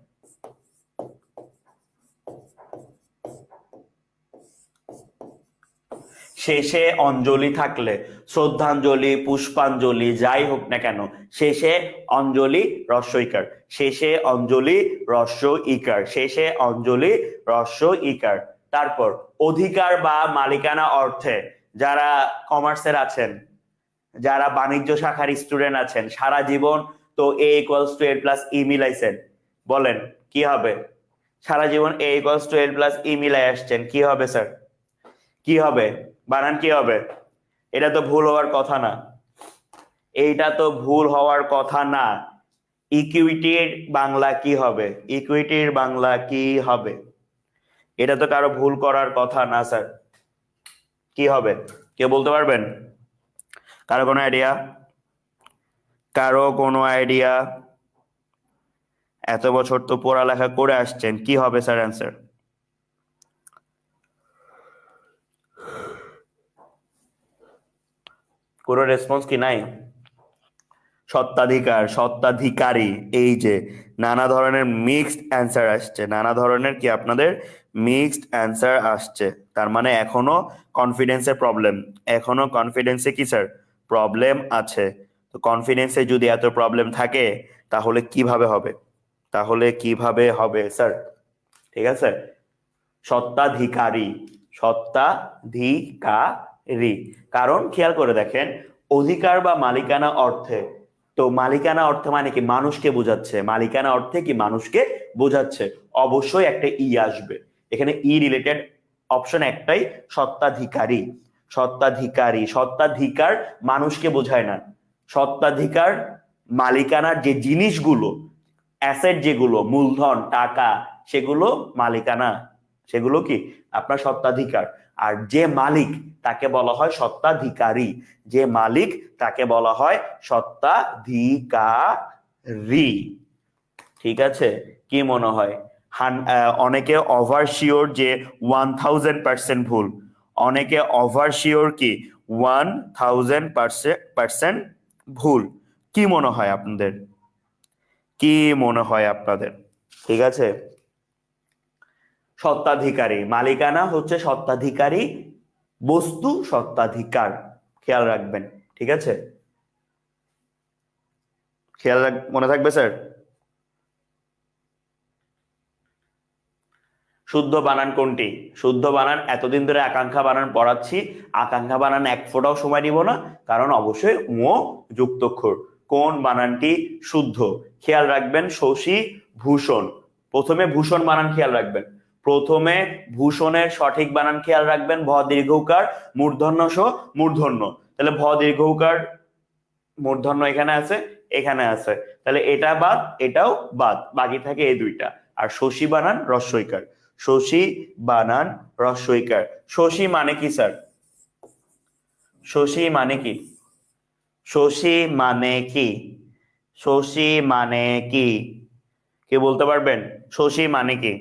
শেষে অঞ্জলি থাকলে, শ্রদ্ধাঞ্জলি, পুষ্পাঞ্জলি যাই হোক না কেন, শেষে অঞ্জলি রস্য ইকার, শেষে অঞ্জলি রস্য ইকার, শেষে অঞ্জলি রস্য ইকার। তারপর অধিকার বা মালিকানা অর্থে যারা কমার্সের আছেন, যারা বাণিজ্য শাখার স্টুডেন্ট আছেন, সারা জীবন তো a equals to a plus E মিলাইছেন, বলেন কি হবে? সারা জীবন a equals to a plus E মিলাই আসছেন, কি হবে স্যার? কি হবে? বানান কি হবে? এটা তো ভুল হওয়ার কথা না, এইটা তো ভুল হওয়ার কথা না। ইকুইটির বাংলা কি হবে? ইকুইটির বাংলা কি হবে? এটা তো কারো ভুল করার কথা না স্যার। কি হবে কেউ বলতে পারবেন? কারো কোনো আইডিয়া? কারো কোনো আইডিয়া? এত বছর তো পড়ালেখা করে আসছেন, কি হবে স্যার অ্যান্সার? কোনো রেসপন্স কি নাই? সত্ত্বাধিকার, সত্ত্বাধিকারী, এই যে নানা ধরনের মিক্সড অ্যান্সার আসছে, নানা ধরনের কি আপনাদের মিক্সড অ্যান্সার আসছে, তার মানে এখনো কনফিডেন্সের প্রবলেম, এখনো কনফিডেন্সে কি স্যার প্রবলেম আছে। তো কনফিডেন্সে যদি এত প্রবলেম থাকে তাহলে কিভাবে হবে? তাহলে কিভাবে হবে স্যার? ঠিক আছে, সত্ত্বাধিকারী, সত্ত্বাধিকারী। কারণ খেয়াল করে দেখেন, অধিকার বা মালিকানা অর্থে, তো মালিকানা অর্থে মানে কি মানুষকে বোঝাচ্ছে, মালিকানা অর্থে কি মানুষকে বোঝাচ্ছে, অবশ্যই একটা ই আসবে এখানে, ই রিলেটেড অপশন একটাই, সত্ত্বাধিকারী। সত্ত্বাধিকারী, সত্ত্বাধিকার মানুষকে বোঝায় না, সত্ত্বাধিকার মালিকানার যে জিনিসগুলো, অ্যাসেট যেগুলো, মূলধন, টাকা, সেগুলো মালিকানা, সেগুলো কি আপনার সত্ত্বাধিকার। আর যে মালিক তাকে বলা হয় সত্ত্বাধিকারী, যে মালিক তাকে বলা হয় সত্ত্বাধিকারী। ঠিক আছে, কি মনে হয়? অনেকে ওভার শিওর যে 1000% ভুল, অনেকে ওভার শিওর কি 1000% ভুল। কি মনে হয় আপনাদের? কি মনে হয় আপনাদের? ঠিক আছে, সত্ত্বাধিকারী, মালিকানা হচ্ছে সত্ত্বাধিকারী, বস্তু সত্ত্বাধিকার, খেয়াল রাখবেন। ঠিক আছে, মনে থাকবে স্যার। শুদ্ধ বানান কোনটি? শুদ্ধ বানান এতদিন ধরে আকাঙ্ক্ষা বানান পড়াচ্ছি, আকাঙ্ক্ষা বানান এক ফোঁটাও সময় নিব না, কারণ অবশ্যই ও যুক্তক্ষর। কোন বানানটি শুদ্ধ? খেয়াল রাখবেন, শশী ভূষণ, প্রথমে ভূষণ বানান খেয়াল রাখবেন, প্রথমে ভূষণের সঠিক বানান খেয়াল রাখবেন, ভ দীর্ঘকার মূর্ধন্য স মূর্ধন্য, তাহলে ভ দীর্ঘকার মূর্ধন্য এখানে আছে, এখানে আছে, তাহলে এটা বাদ, এটাও বাদ, বাকি থাকে এই দুইটা। আর শশী বানান রস্বইকার, শশী বানান রস্বইকার। শশী মানে কি স্যার? শশী মানে কি? শশী মানে কি? শশী মানে কি? কে বলতে পারবেন শশী মানে কি?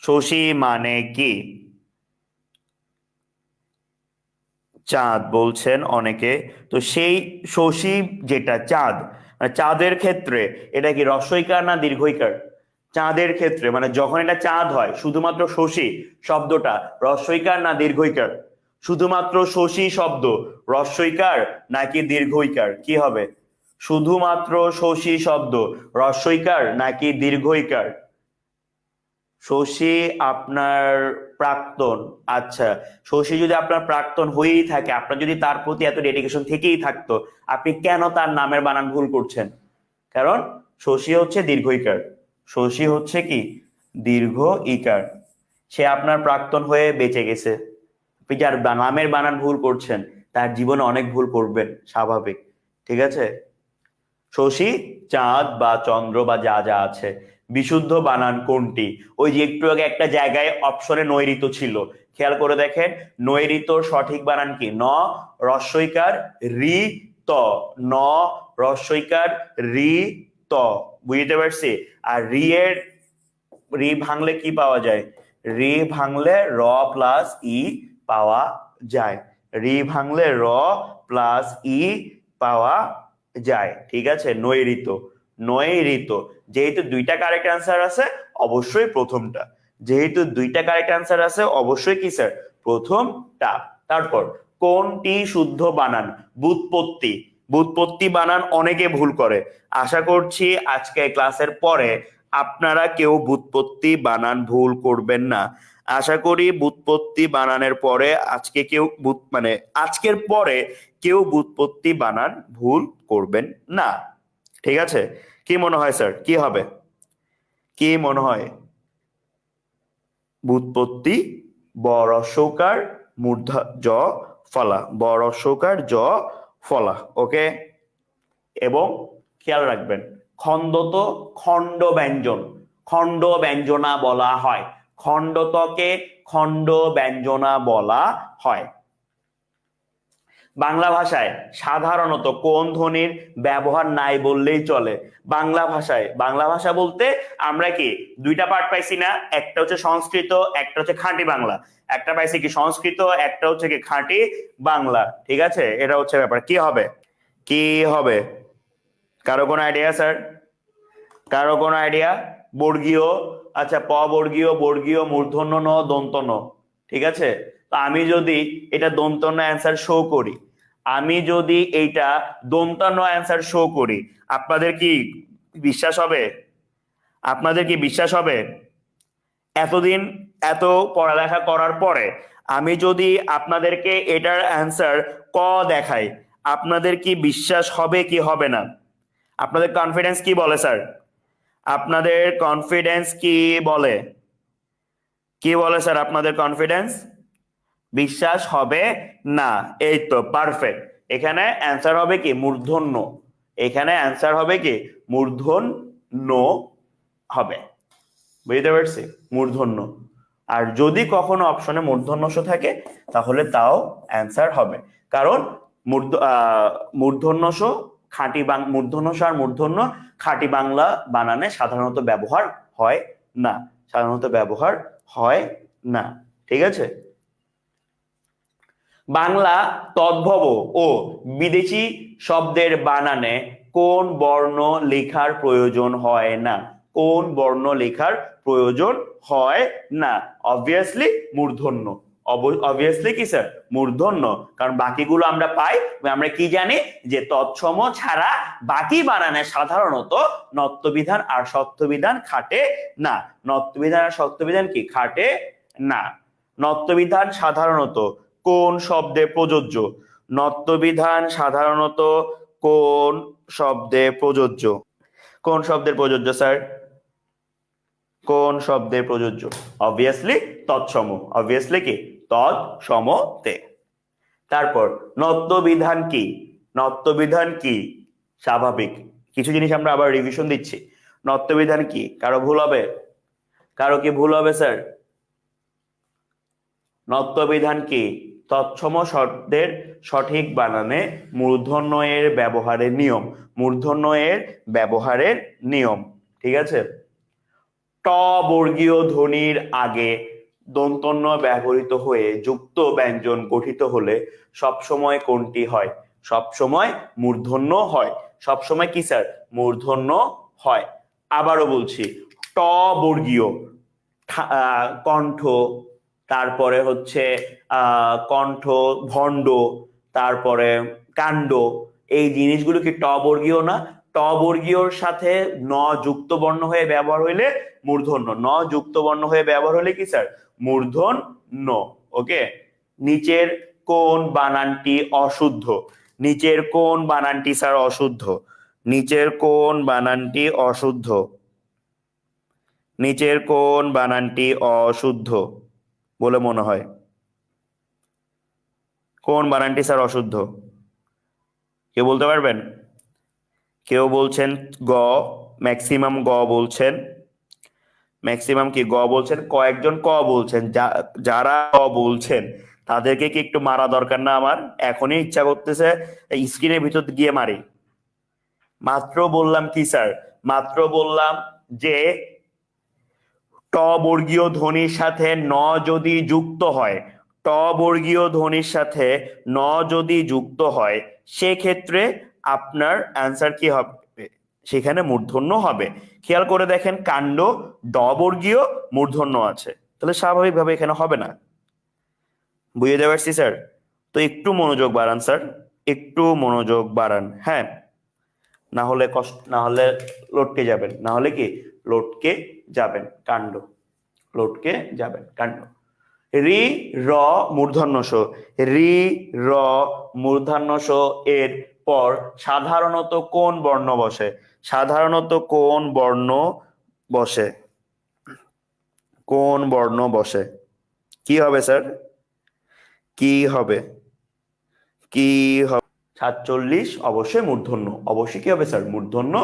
শশী মানে কি? চাঁদ বলছেন অনেকে, তো সেই শশী যেটা চাঁদ, মানে চাঁদের ক্ষেত্রে এটা কি রস্বইকার না দীর্ঘইকার? চাঁদের ক্ষেত্রে মানে যখন এটা চাঁদ হয়, শুধুমাত্র শশী শব্দটা রস্বইকার না দীর্ঘইকার? শুধুমাত্র শশী শব্দ রস্বইকার নাকি দীর্ঘইকার? কি হবে? শুধুমাত্র শশী শব্দ রস্বইকার নাকি দীর্ঘইকার? শশী আপনার প্রাক্তন, আচ্ছা, শশী যদি আপনার প্রাক্তন হয়েই থাকে, আপনার যদি তার প্রতি এত ডেডিকেশন থেকেই থাকতো, আপনি কেন তার নামের বানান ভুল করছেন? কারণ শশী হচ্ছে দীর্ঘ ইকার, শশী হচ্ছে কি দীর্ঘ ইকার, সে আপনার প্রাক্তন হয়ে বেঁচে গেছে। আপনি যার নামের বানান ভুল করছেন তার জীবনে অনেক ভুল করবেন, স্বাভাবিক। ঠিক আছে, শশী, চাঁদ বা চন্দ্র বা যা যা আছে। বিশুদ্ধ বানান কোনটি? ওই যে একটু আগে একটা জায়গায় অপশনে নৈরিত ছিল, খেয়াল করে দেখেন, নৈরিতর সঠিক বানান কি? ন রস্বইকার রি ত, ন রস্বইকার রি ত, বুঝতে পারছি? আর রি এর, রি ভাঙলে কি পাওয়া যায়? রি ভাঙলে র প্লাস ই পাওয়া যায়, রি ভাঙলে র প্লাস ই পাওয়া যায়। ঠিক আছে, নৈরিত, নৈরিত। যেহেতু দুইটা কারেক্ট অ্যান্সার আছে, অবশ্যই প্রথমটা, যেহেতু দুইটা কারেক্ট অ্যান্সার আছে, অবশ্যই কি স্যার প্রথমটা। তারপর কোনটি শুদ্ধ বানান? ব্যুৎপত্তি। ব্যুৎপত্তি বানান অনেকে ভুল করে। আশা করছি আজকে ক্লাসের পরে আপনারা কেউ ব্যুৎপত্তি বানান ভুল করবেন না। আশা করি ব্যুৎপত্তি বানানের পরে আজকের পরে কেউ ব্যুৎপত্তি বানান ভুল করবেন না। ঠিক আছে? কি মনে হয় স্যার, কি হবে? কি মনে হয়? ব্যুৎপত্তি বরস্যকার মূর্ধা জ ফলা, বরস্যকার জ ফলা। ওকে, এবং খেয়াল রাখবেন খণ্ডত খণ্ড ব্যঞ্জন, খণ্ড ব্যঞ্জনা বলা হয়, খণ্ডতকে খণ্ড ব্যঞ্জনা বলা হয়। বাংলা ভাষায় সাধারণত কোন ধ্বনির ব্যবহার নাই বললেই চলে? বাংলা ভাষা বলতে আমরা কি দুইটা পার্ট পাইছি না? একটা হচ্ছে সংস্কৃত, একটা হচ্ছে খাঁটি বাংলা। একটা পাইছি কি সংস্কৃত, একটা হচ্ছে কি খাঁটি বাংলা। ঠিক আছে, এটা হচ্ছে ব্যাপার। কি হবে, কি হবে? কারো কোনো আইডিয়া স্যার? কারো কোনো আইডিয়া? বর্গীয়, আচ্ছা প বর্গীয়, বর্গীয় মূর্ধন্য ন দন্ত ন। ঠিক আছে, তো আমি যদি এটা দন্ত ন অ্যান্সার শো করি, আমি যদি এইটা দন্ত ন অ্যান্সার শো করি, আপনাদের কি বিশ্বাস হবে? আপনাদের কি বিশ্বাস হবে? এতদিন এত পড়ালেখা করার পরে আমি যদি আপনাদেরকে এটার অ্যান্সার ক দেখাই, আপনাদের কি বিশ্বাস হবে কি হবে না? আপনাদের কনফিডেন্স কি বলে স্যার? আপনাদের কনফিডেন্স কি বলে? কি বলে স্যার আপনাদের কনফিডেন্স? বিশ্বাস হবে না। এই তো পারফেক্ট। এখানে অ্যান্সার হবে কি মূর্ধন্য, এখানে অ্যান্সার হবে কি মূর্ধন্য হবে। বুঝতে পারছি? মূর্ধন্য। আর যদি কখনো অপশনে মূর্ধন্যস থাকে তাহলে তাও অ্যান্সার হবে, কারণ মূর্ধন্যস মূর্ধন্যস আর মূর্ধন্য খাঁটি বাংলা বানানে সাধারণত ব্যবহার হয় না, সাধারণত ব্যবহার হয় না। ঠিক আছে, বাংলা তদ্ভব ও বিদেশি শব্দের বানানে কোন বর্ণ লেখার প্রয়োজন হয় না? কোন বর্ণ লেখার প্রয়োজন হয় না? অবভিয়াসলি মূর্ধন্য। অবভিয়াসলি কি স্যার? মূর্ধন্য। কারণ বাকিগুলো আমরা পাই, আমরা কি জানি যে তৎসম ছাড়া বাকি বানানে সাধারণত নত্যবিধান আর সত্যবিধান খাটে না। নত্যবিধান আর সত্যবিধান কি খাটে না? নত্যবিধান সাধারণত কোন শব্দে প্রযোজ্য? নত্যবিধান সাধারণত কোন শব্দে প্রযোজ্য? কোন শব্দের প্রযোজ্য স্যার? কোন শব্দে প্রযোজ্য? অবভিয়াসলি তৎসম। অবভিয়াসলি কি তৎসমতে। তারপর নত্যবিধান কি? নত্যবিধান কি? স্বাভাবিক কিছু জিনিস আমরা আবার রিভিশন দিচ্ছি। নত্যবিধান কি? কারো ভুল হবে? কারো কি ভুল হবে স্যার? নত্যবিধান কি? তৎসম শব্দের সঠিক বানানে মূর্ধন্য এর ব্যবহারের নিয়ম, মূর্ধন্য এর ব্যবহারের নিয়ম। ঠিক আছে, ট বর্গীয় ধ্বনির আগে দন্তন্য ব্যবহৃত হয়ে যুক্ত ব্যঞ্জন গঠিত হলে সবসময় কোনটি হয়? সবসময় মূর্ধন্য হয়। সবসময় কি স্যার? মূর্ধন্য হয়। আবারও বলছি, ট বর্গীয় কণ্ঠ, তারপরে হচ্ছে কণ্ঠ, ভণ্ড, তারপরে কাণ্ড, এই জিনিসগুলো কি ট বর্গীয় না? ট বর্গীয়র সাথে ন যুক্ত বর্ণ হয়ে ব্যবহার হইলে মূর্ধন্য, ন যুক্ত বর্ণ হয়ে ব্যবহার হলে কি স্যার? মূর্ধন্য। ওকে, নিচের কোন বানানটি অশুদ্ধ? নিচের কোন বানানটি স্যার অশুদ্ধ? নিচের কোন বানানটি অশুদ্ধ? নিচের কোন বানানটি অশুদ্ধ বলে মনে হয়? কোন বানানটি স্যার অশুদ্ধ? কেউ বলতে পারবেন? কেউ বলছেন গ, ম্যাক্সিমাম গ বলছেন, ম্যাক্সিমাম কি গ বলছেন, কয়েকজন ক বলছেন। যারা ক বলছেন তাদেরকে কি একটু মারা দরকার না? আমার এখনই ইচ্ছা করতেছে স্ক্রিনের ভিতর গিয়ে মারি। মাত্র বললাম কি স্যার? মাত্র বললাম যে ট বর্গীয় ধ্বনির সাথে ন যদি যুক্ত হয়, ট বর্গীয় ধ্বনির সাথে ন যদি যুক্ত হয়, সেক্ষেত্রে আপনার অ্যান্সার কি হবে? সেখানে মূর্ধন্য হবে। খেয়াল করে দেখেন, কাণ্ড ড বর্গীয় মূর্ধন্য আছে, তাহলে স্বাভাবিকভাবে এখানে হবে না। বুঝে দিতে পারছি স্যার? তো একটু মনোযোগ বাড়ান স্যার, একটু মনোযোগ বাড়ান, হ্যাঁ, না হলে না হলে লটকে যাবেন, না হলে কি লটকে যাবেন, কাণ্ড, লটকে যাবেন কাণ্ড। রি র মূর্ধন্য ষ, রি র মূর্ধন্য ষ এর পর সাধারণত কোন বর্ণ বসে? সাধারণত কোন বর্ণ বসে? কোন বর্ণ বসে? কি হবে স্যার? কি হবে? কি হবে? 47 অবশ্যই মূর্ধন্য, অবশ্যই কি হবে স্যার? মূর্ধন্য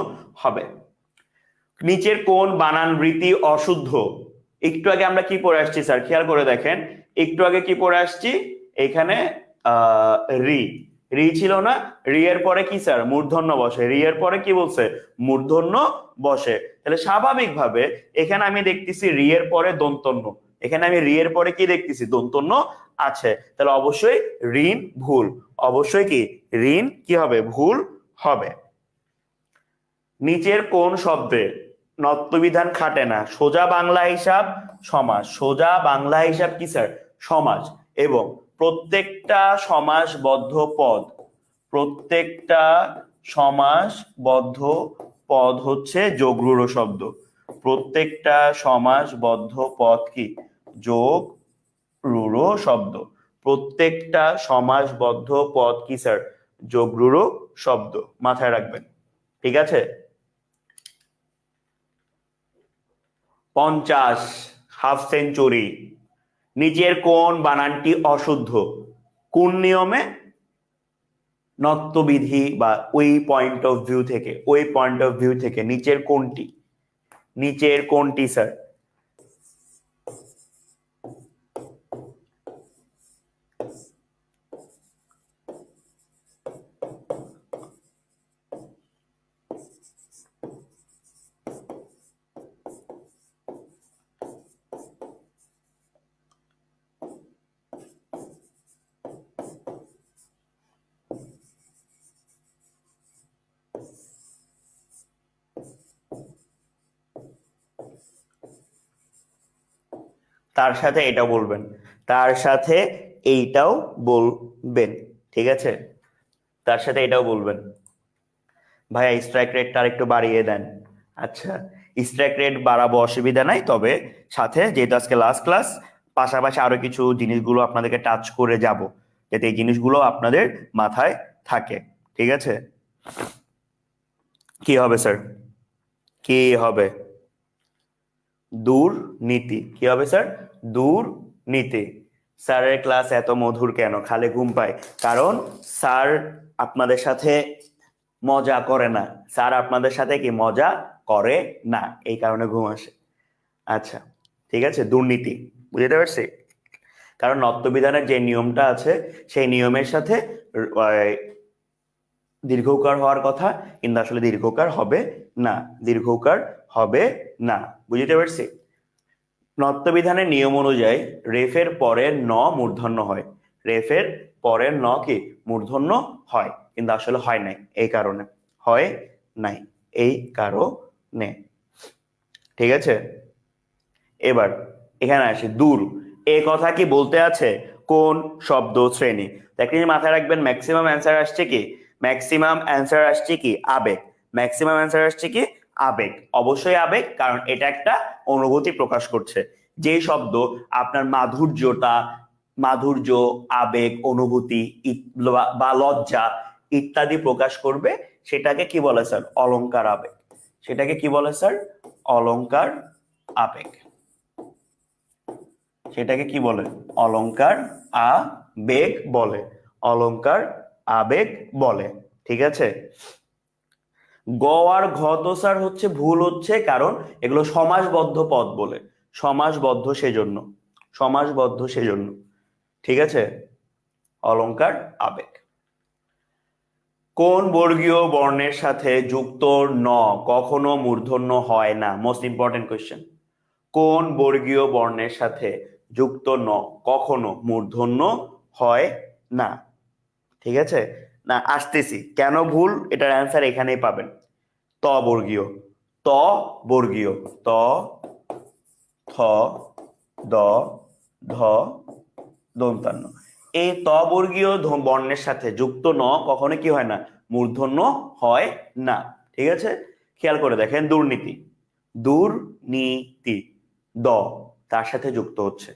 হবে। নিচের কোন বানান রীতি অশুদ্ধ? একটু আগে আমরা কি পড়ে আসছি স্যার, খেয়াল করে দেখেন, একটু আগে কি পড়ে আসছি, এখানে রি, রি ছিল না, রি এর পরে কি স্যার? মূর্ধন্য বসে, রি এর পরে কি বলছে? মূর্ধন্য বসে। তাহলে স্বাভাবিকভাবে এখানে আমি দেখতেছি রি এর পরে দন্তন্য, এখানে আমি রি এর পরে কি দেখতেছি? দন্তন্য আছে, তাহলে অবশ্যই ঋণ ভুল, অবশ্যই কি ঋণ কি হবে? ভুল হবে। নিচের কোন শব্দে নত্যবিধান খাটে না? সোজা বাংলা হিসাব সমাস, সোজা বাংলা হিসাব কি স্যার? সমাস, এবং প্রত্যেকটা সমাসবদ্ধ পদ, প্রত্যেকটা সমাসবদ্ধ পদ হচ্ছে যোগরূঢ় শব্দ, প্রত্যেকটা সমাসবদ্ধ পদ কি? যোগরূঢ় শব্দ, প্রত্যেকটা সমাসবদ্ধ পদ কি স্যার? যোগরূঢ় শব্দ, মাথায় রাখবেন, ঠিক আছে? 50 হাফ সেঞ্চুরি। নিচের কোন বানানটি অশুদ্ধ? কোন নিয়মে? নত্যবিধি বা ওই পয়েন্ট অফ ভিউ থেকে, ওই পয়েন্ট অফ ভিউ থেকে নিচের কোনটি? নিচের কোনটি স্যার? তার সাথে এটা বলবেন, তার সাথে এইটাও বলবেন, ঠিক আছে? তার সাথে এটাও বলবেন। ভাইয়া স্ট্রাইক রেটটা আরেকটু বাড়িয়ে দেন। আচ্ছা, স্ট্রাইক রেট বাড়াবো, অসুবিধা নাই, তবে সাথে যেহেতু আজকে লাস্ট ক্লাস, পাশাপাশি আরো কিছু জিনিসগুলো আপনাদেরকে টাচ করে যাব, যাতে এই জিনিসগুলো আপনাদের মাথায় থাকে, ঠিক আছে? কি হবে স্যার? কি হবে? দুর্নীতি। কি হবে স্যার? দুর্নীতি। স্যারের ক্লাস এত মধুর কেন? খালি ঘুম পায় কারণ স্যার আপনাদের সাথে মজা করে না, স্যার আপনাদের সাথে কি মজা করে না, এই কারণে ঘুম আসে। আচ্ছা, ঠিক আছে, দুর্নীতি, বুঝতে পারছি? কারণ নত্যবিধানের যে নিয়মটা আছে সেই নিয়মের সাথে দীর্ঘকার হওয়ার কথা, কিন্তু আসলে দীর্ঘকার হবে না, দীর্ঘকার হবে না, বুঝতে পারছি? নত্যবিধানের নিয়ম অনুযায়ী রেফের পরের ন মূর্ধন্য হয়, রেফের পরের ন কি? মূর্ধন্য হয়, কিন্তু আসলে হয় নাই, এই কারণে হয় নাই, এই কারণে, ঠিক আছে? এবার এখানে আসি, দূর, এ কথা কি বলতে আছে কোন শব্দ শ্রেণী? একটা জিনিস মাথায় রাখবেন, ম্যাক্সিমাম অ্যান্সার আসছে কি? ম্যাক্সিমাম অ্যান্সার আসছে কি? আবেগ। ম্যাক্সিমাম অ্যান্সার আসছে কি? আবেগ, অবশ্যই আবেগ, কারণ এটা একটা অনুভূতি প্রকাশ করছে। যে শব্দ আপনার মাধুর্যতা, মাধুর্য, আবেগ, অনুভূতি বা লজ্জা ইত্যাদি প্রকাশ করবে, সেটাকে কি বলে স্যার? অলংকার আবেগ। সেটাকে কি বলে স্যার? অলংকার আবেগ। সেটাকে কি বলে? অলংকার আবেগ বলে, অলংকার আবেগ বলে, ঠিক আছে? গ আর ঘ তো স্যার হচ্ছে ভুল, হচ্ছে কারণ এগুলো সমাসবদ্ধ পদ বলে, সমাসবদ্ধ সেজন্য, সমাসবদ্ধ সেজন্য, ঠিক আছে? অলংকার আবেগ। কোন বর্গীয় বর্ণের সাথে যুক্ত ন কখনো মূর্ধন্য হয় না? Most important question. কোন বর্গীয় বর্ণের সাথে যুক্ত ন কখনো মূর্ধন্য হয় না? ঠিক আছে, না আসতেছি, কেন ভুল এটার অ্যান্সার এখানেই পাবেন। ত বর্গীয়, ত বর্গীয়, ত, থ, দ, ধ, দন্তান্ন। এই ত বর্গীয় বর্ণের সাথে যুক্ত ন কখনো কি হয় না, মূর্ধন্য হয় না। ঠিক আছে, খেয়াল করে দেখেন, দুর্নীতি, দুর্নীতি দ তার সাথে যুক্ত হচ্ছে,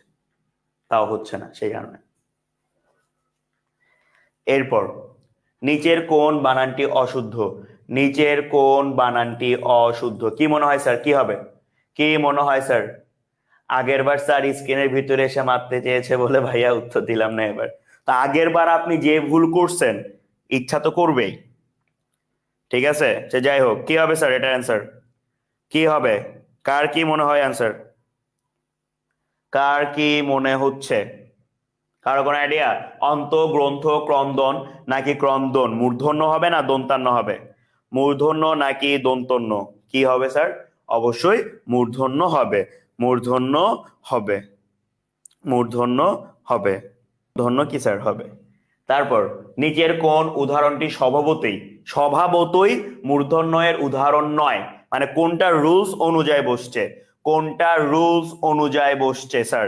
তাও হচ্ছে না সেই কারণে। এরপর নিচের কোন বানানটি অশুদ্ধ, নিচের কোন বানানটি অশুদ্ধ, কি মনে হয় স্যার, কি হবে, কি মনে হয় স্যার? আগের বার স্যার স্ক্রিনের ভিতরে এসে মারতে চেয়েছে বলে ভাইয়া উত্তর দিলাম না এবার। তা আগের বার আপনি যে ভুল করছেন ইচ্ছা তো করবেই, ঠিক আছে, সে যাই হোক, কি হবে স্যার এটা অ্যান্সার, কি হবে, কার কি মনে হয় অ্যান্সার, কার কি মনে হচ্ছে, কারো কোনো আইডিয়া? অন্ত গ্রন্থ ক্রন্দন নাকি ক্রন্দন, মূর্ধন্য হবে না দন্তান্ন হবে, মূর্ধন্য নাকি দন্তন্য, কি হবে স্যার? অবশ্যই মূর্ধন্য হবে, মূর্ধন্য হবে, মূর্ধন্য হবে, ধন্য কি স্যার হবে। তারপর নিচের কোন উদাহরণটি স্বভাবতই মূর্ধন্যের উদাহরণ নয়, মানে কোনটা রুলস অনুযায়ী বসছে, কোনটা রুলস অনুযায়ী বসছে স্যার,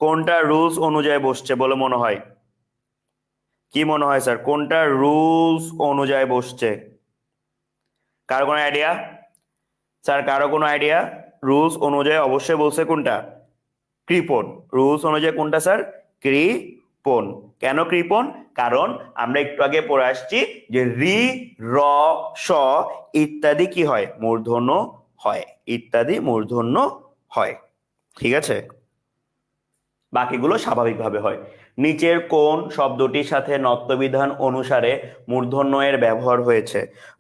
কোনটা রুলস অনুযায়ী বসছে বলে মনে হয়, কি মনে হয় স্যার, কোনটা রুলস অনুযায়ী বসছে, কারো কোনো আইডিয়া স্যার, কারো কোনো আইডিয়া? রুলস অনুযায়ী অবশ্যই বলছে কোনটা, কৃপণ, রুলস অনুযায়ী কোনটা স্যার, কৃপণ। কেন কৃপণ? কারণ আমরা একটু আগে পড়ে আসছি যে রি, র, স ইত্যাদি কি হয়, মূর্ধন্য হয়, ইত্যাদি মূর্ধন্য হয়, ঠিক আছে, বাকিগুলো স্বাভাবিকভাবে হয়। নিচের কোন শব্দটির সাথে নত্যবিধান অনুসারে মূর্ধন্য এর ব্যবহার হয়েছে,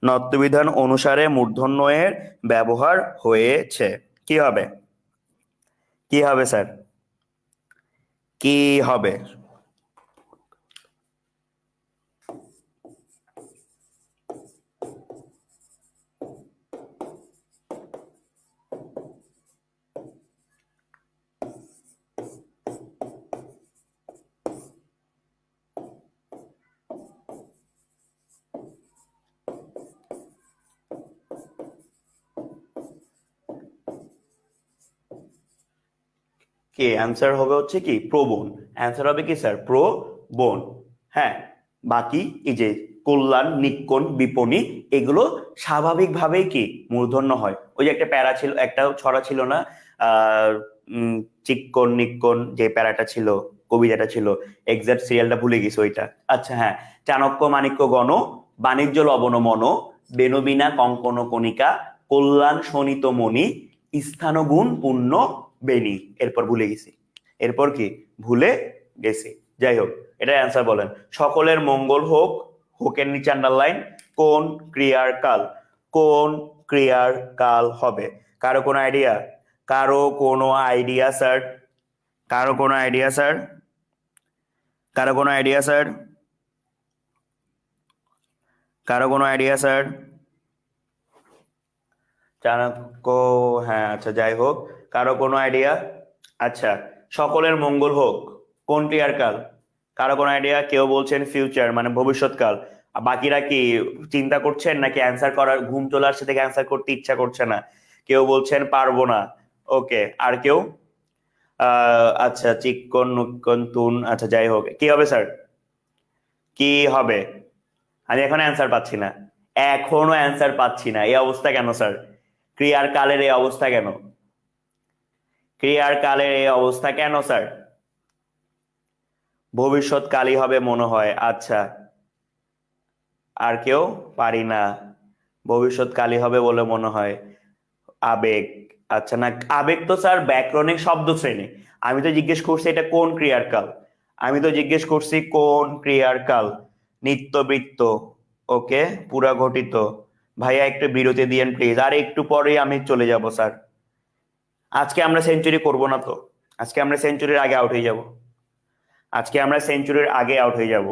নত্যবিধান অনুসারে মূর্ধন্য এর ব্যবহার হয়েছে, কি হবে, কি হবে স্যার, কি হবে? কি অ্যান্সার হবে হচ্ছে কি, প্রবণ, অ্যান্সার হবে কি স্যার, প্রবণ। হ্যাঁ, বাকি এই যে কল্যাণ, নিক্কণ, বিপণী এগুলো স্বাভাবিকভাবেই কি মূর্ধন্য হয়। ওই যে একটা প্যারা ছিল, একটা ছড়া ছিল না, আহ চিক্কণ নিক্কণ, যে প্যারাটা ছিল, কবিতাটা ছিল, এক্সাক্ট সিরিয়ালটা ভুলে গেছি ওইটা। আচ্ছা হ্যাঁ, চাণক্য মাণিক্য গণ, বাণিজ্য লবণ মন, বেনবিনা কঙ্কন কণিকা, কল্যাণ শোণিত মণি, স্থানগুণ পুণ্য বেনি, এরপর ভুলে গেছি, এরপর কি ভুলে গেছি, যাই হোক, এটা অ্যান্সার বলেন। সকলের মঙ্গল হোক, হোকের নিচে আন্ডারলাইন, কোন ক্রিয়ার কাল, কোন ক্রিয়ার কাল হবে, কারো কোনো আইডিয়া, কারো কোনো আইডিয়া স্যার, কারো কোনো আইডিয়া স্যার, কারো কোনো আইডিয়া স্যার, কারো কোনো আইডিয়া স্যার? চাণক্য, হ্যাঁ আচ্ছা যাই হোক, কারো কোনো আইডিয়া? আচ্ছা, সকলের মঙ্গল হোক কোন ক্রিয়ার কাল, কারো কোনো আইডিয়া? কেউ বলছেন ফিউচার মানে ভবিষ্যৎকাল, আর বাকিরা কি চিন্তা করছেন নাকি অ্যান্সার করার ঘুম চলে আসছে থেকে অ্যান্সার করতে ইচ্ছা করছে না, কেউ বলছেন পারবো না, ওকে, আর কেউ? আচ্ছা, চিক্কন নুক্কন তুন, আচ্ছা যাই হোক, কি হবে স্যার, কি হবে? আমি এখন অ্যান্সার পাচ্ছি না, এখনো অ্যান্সার পাচ্ছি না, এই অবস্থা কেন স্যার, ক্রিয়ার কালের এই অবস্থা কেন, ক্রিয়ার কালের এই অবস্থা কেন স্যার? ভবিষ্যৎকালই হবে মনে হয়, আচ্ছা, আর কেউ? পারি না, ভবিষ্যৎকালই হবে বলে মনে হয়, আবেগ, আচ্ছা না, আবেগ তো স্যার ব্যাকরণিক শব্দ শ্রেণী, আমি তো জিজ্ঞেস করছি এটা কোন ক্রিয়ার কাল, আমি তো জিজ্ঞেস করছি কোন ক্রিয়ার কাল, নিত্যবৃত্ত, ওকে, পুরা ঘটিত, ভাইয়া একটু বিরতি দিয়েন প্লিজ, আর একটু পরেই আমি চলে যাব স্যার, আজকে আমরা সেঞ্চুরি করব না তো, আজকে আমরা সেঞ্চুরির আগে আউট হয়ে যাব, আজকে আমরা সেঞ্চুরির আগে আউট হয়ে যাব।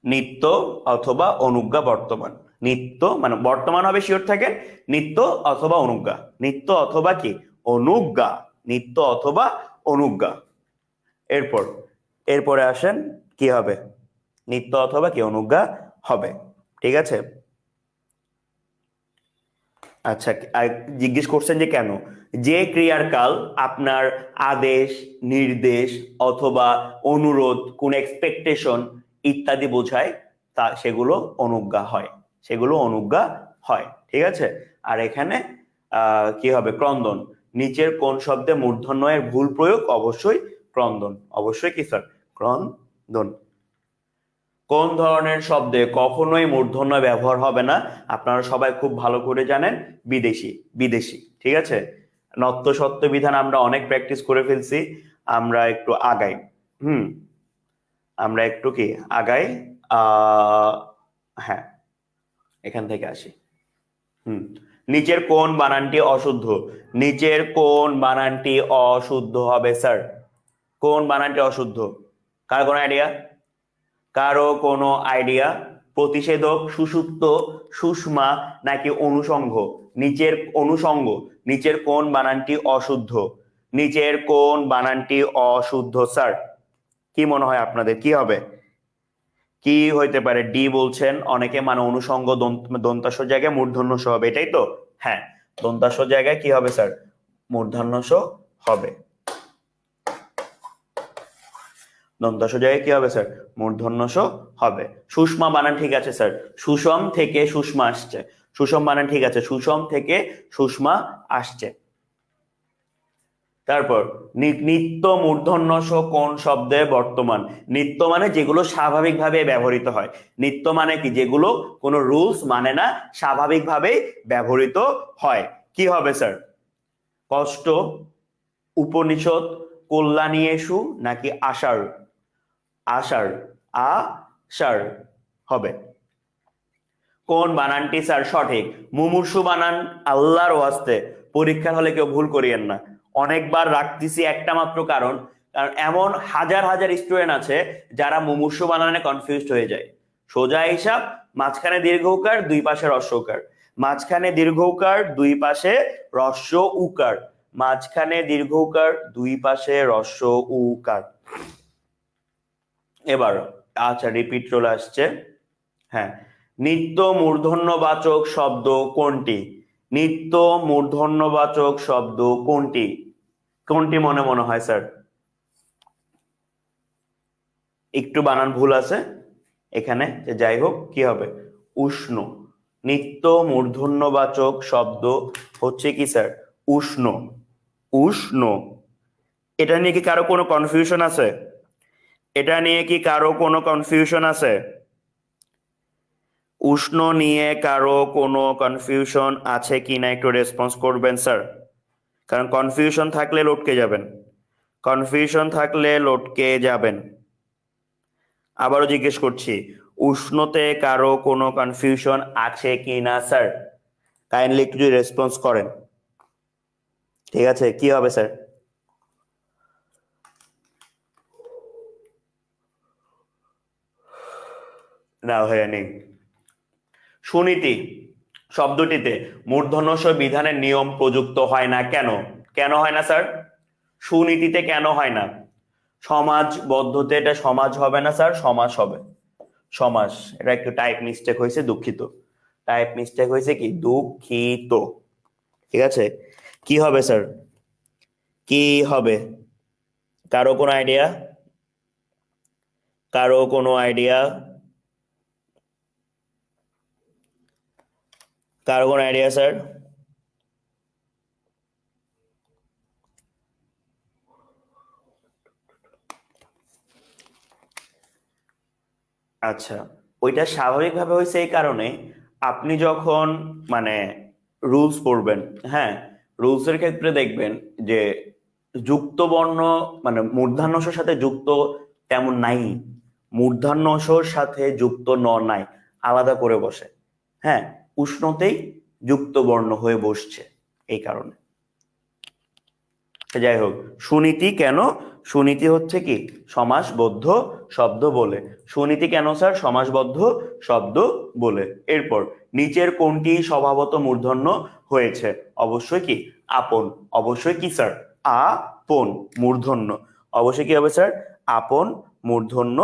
নিত্য অথবা অনুজ্ঞা বর্তমান, নিত্য মানে বর্তমান হবে শিওর থাকেন, নিত্য অথবা অনুজ্ঞা, নিত্য অথবা কি অনুজ্ঞা, নিত্য অথবা অনুজ্ঞা। এরপর এরপরে আসেন কি হবে, নিত্য অথবা কি অনুজ্ঞা হবে। ঠিক আছে, আচ্ছা আর জিজ্ঞেস করছেন যে কেন, যে ক্রিয়ার কাল আপনার আদেশ, নির্দেশ অথবা অনুরোধ, কোন এক্সপেকটেশন ইত্যাদি বোঝায়, তা সেগুলো অনুজ্ঞা হয়, সেগুলো অনুজ্ঞা হয়। ঠিক আছে, আর এখানে কি হবে, ক্রন্দন। নিচের কোন শব্দে মূর্ধন্য এর ভুল প্রয়োগ, অবশ্যই ক্রন্দন, অবশ্যই কি স্যার, ক্রন্দন। কোন ধরনের শব্দে কখনোই মূর্ধন্য ব্যবহার হবে না, আপনারা সবাই খুব ভালো করে জানেন, বিদেশি, বিদেশি। ঠিক আছে, নত্য সত্য বিধান আমরা অনেক প্র্যাকটিস করে ফেলছি, আমরা একটু আগাই। আমরা একটু কি আগাই, হ্যাঁ এখান থেকে আসি। নিচের কোন বানানটি অশুদ্ধ, নিচের কোন বানানটি অশুদ্ধ হবে স্যার, কোন বানানটি অশুদ্ধ, কার কোনো আইডিয়া, কারো কোনো আইডিয়া? প্রতিষেধক, সুষুপ্ত, সুষমা নাকি অনুষঙ্গ, নিচের অনুষঙ্গ, নিচের কোন বানানটি অশুদ্ধ, নিচের কোন বানানটি অশুদ্ধ স্যার, কি মনে হয় আপনাদের কি হবে, কি হইতে পারে? ডি বলছেন অনেকে, মানে অনুষঙ্গ দন্তাস জায়গায় মূর্ধন্য স হবে, এটাই তো? হ্যাঁ, দন্তাস জায়গায় কি হবে স্যার, মূর্ধন্য স হবে, দন্তাস জায়গায় কি হবে স্যার, মূর্ধন্য স হবে। সুষমা বানান ঠিক আছে স্যার, সুষম থেকে সুষমা আসছে, সুষম বানান ঠিক আছে, সুষম থেকে সুষমা আসছে। তারপর নিত্য মূর্ধন্য স কোন শব্দে বর্তমান, নিত্য মানে যেগুলো স্বাভাবিকভাবে ব্যবহৃত হয়, নিত্য মানে কি, যেগুলো কোনো রুলস মানে না, স্বাভাবিকভাবে ব্যবহৃত হয়, কি হবে স্যার, কষ্ট, উপনিষদ, কল্যাণীয়েষু নাকি আষাঢ়, আষাঢ়, আষাঢ় হবে। কোন বানানটি স্যার সঠিক, মুমূর্ষু বানান আল্লাহর ওয়াস্তে পরীক্ষার হলে কেউ ভুল করিয়েন না, অনেকবার রাখতেছি একটা মাত্র কারণ, কারণ এমন হাজার হাজার স্টুডেন্ট আছে যারা মুমূর্ষু বানানে কনফিউজড হয়ে যায়। সোজা হিসাব, মাঝখানে দীর্ঘকার, দুই পাশে হ্রস্ব উকার, মাঝখানে দীর্ঘকার, দুই পাশে হ্রস্ব উকার, মাঝখানে দীর্ঘকার, দুই পাশে হ্রস্ব উকার। এবার আচ্ছা রিপিট চলে আসছে, হ্যাঁ, নিত্য মূর্ধন্যবাচক শব্দ কোনটি, নিত্য মূর্ধন্যবাচক শব্দ কোনটি, কোনটি মনে মনে হয় স্যার, একটু বানান ভুল আছে এখানে, যাই হোক কি হবে, উষ্ণ, নিত্য মূর্ধন্যবাচক শব্দ হচ্ছে কি স্যার, উষ্ণ, উষ্ণ। এটা নিয়ে কি কারো কোনো কনফিউশন আছে, এটা নিয়ে কি কারো কোনো কনফিউশন আছে, উষ্ণ নিয়ে কারো কোনো কনফিউশন আছে কি না, একটু রেসপন্স করবেন স্যার, কারণ কনফিউশন থাকলে লটকে যাবেন, কনফিউশন থাকলে লটকে যাবেন। আবারও জিজ্ঞেস করছি, উষ্ণতে কারো কোনো কনফিউশন আছে কি না স্যার, কাইন্ডলি একটু রেসপন্স করেন। ঠিক আছে, কি হবে স্যার, না হয়নি। সুনীতি শব্দটিতে মূর্ধন্য ষ বিধানের নিয়ম প্রযুক্ত হয় না কেন, কেন হয় না স্যার, সুনীতিতে কেন হয় না, সমাজবদ্ধতে এটা সমাজ হবে না স্যার, সমাস হবে, সমাস, এটা একটু টাইপ মিস্টেক হয়েছে, দুঃখিত, টাইপ মিস্টেক হয়েছে, কি দুঃখিত। ঠিক আছে, কি হবে স্যার, কি হবে, কারো কোনো আইডিয়া, কারো কোনো আইডিয়া, কারো কোনো আইডিয়া স্যার, আচ্ছা ওইটা স্বাভাবিকভাবে হয়েছে এই কারণে, আপনি যখন মানে রুলস পড়বেন, হ্যাঁ রুলসের ক্ষেত্রে দেখবেন যে যুক্ত বর্ণ মানে মূর্ধন্য ষ সাথে যুক্ত তেমন নাই, মূর্ধন্য ষর সাথে যুক্ত ন নাই, আলাদা করে বসে, হ্যাঁ উষ্ণতেই যুক্ত বর্ণ হয়ে বসছে এই কারণে। যাই হোক, সুনীতি কেন, সুনীতি হচ্ছে কি সমাসবদ্ধ শব্দ বলে, সুনীতি কেন স্যার, সমাসবদ্ধ শব্দ বলে। এরপর নিচের কোনটি স্বভাবত মূর্ধন্য হয়েছে, অবশ্যই কি আপন, অবশ্যই কি স্যার আপন মূর্ধন্য, অবশ্যই কি হবে স্যার, আপন মূর্ধন্য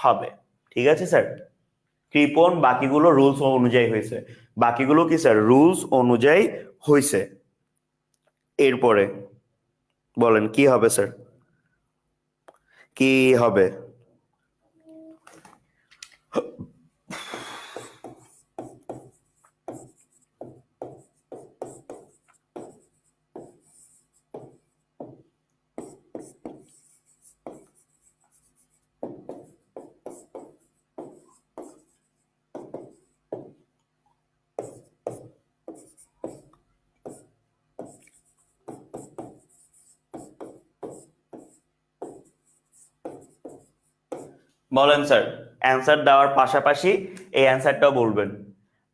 হবে। ঠিক আছে স্যার, কৃপণ বাকিগুলো রুলস অনুযায়ী হয়েছে, বাকিগুলো কি স্যার রুলস অনুযায়ী হয়েছে। এরপরে বলেন কি হবে স্যার, কি হবে? বলেন স্যার, অ্যান্সার দেওয়ার পাশাপাশি এই অ্যান্সারটাও বলবেন,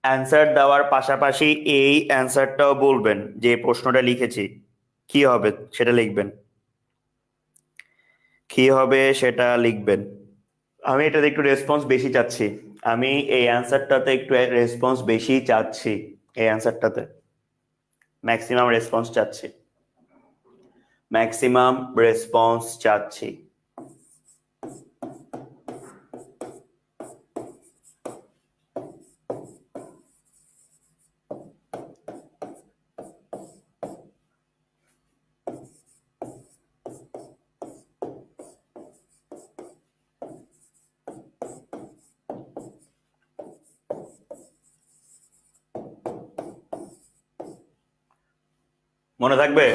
অ্যান্সার দেওয়ার পাশাপাশি এই অ্যান্সারটাও বলবেন, যে প্রশ্নটা লিখেছি কি হবে সেটা লিখবেন, কি হবে সেটা লিখবেন। আমি এটাতে একটু রেসপন্স বেশি চাচ্ছি, আমি এই অ্যান্সারটাতে একটু রেসপন্স বেশি চাচ্ছি, এই অ্যান্সারটাতে ম্যাক্সিমাম রেসপন্স চাচ্ছি, ম্যাক্সিমাম রেসপন্স চাচ্ছি। মনে থাকবে?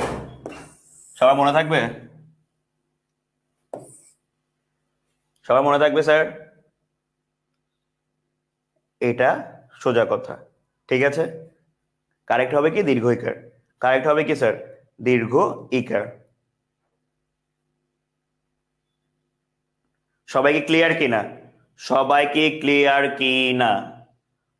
সবার মনে থাকবে? সবার মনে থাকবে স্যার? এটা সোজা কথা, ঠিক আছে। কারেক্ট হবে কি দীর্ঘ ইকার, কারেক্ট হবে কি স্যার দীর্ঘ ইকার। সবাইকে ক্লিয়ার কিনা, সবাইকে ক্লিয়ার কিনা?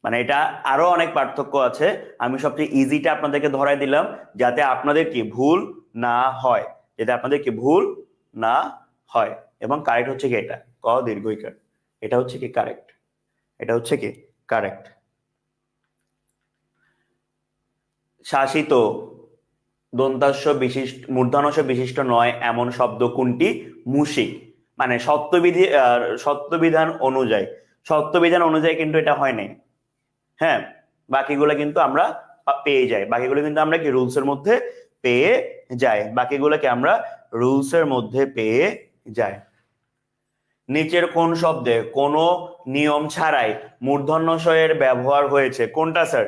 মানে এটা আরো অনেক পার্থক্য আছে, আমি সবচেয়ে ইজিটা আপনাদেরকে ধরাই দিলাম যাতে আপনাদের কি ভুল না হয়, যাতে আপনাদের কি ভুল না হয়। এবং কারেক্ট হচ্ছে কি এটা ক দীর্ঘ ইকার, এটা হচ্ছে কি কারেক্ট, এটা হচ্ছে কি কারেক্ট। শাসিত দন্তাস্য বিশিষ্ট মূর্ধন্যস্য বিশিষ্ট নয় এমন শব্দ কোনটি? মুশিক। মানে সত্যবিধান অনুযায়ী, সত্যবিধান অনুযায়ী কিন্তু এটা হয় নাই, হ্যাঁ। বাকিগুলো কিন্তু আমরা পেয়ে যাই, বাকিগুলো কিন্তু আমরা কি রুলস এর মধ্যে পেয়ে যাই, বাকিগুলোকে আমরা রুলস এর মধ্যে পেয়ে যাই। নিচের কোন শব্দে কোনো নিয়ম ছাড়াই মূর্ধন্যশয়ের ব্যবহার হয়েছে? কোনটা স্যার,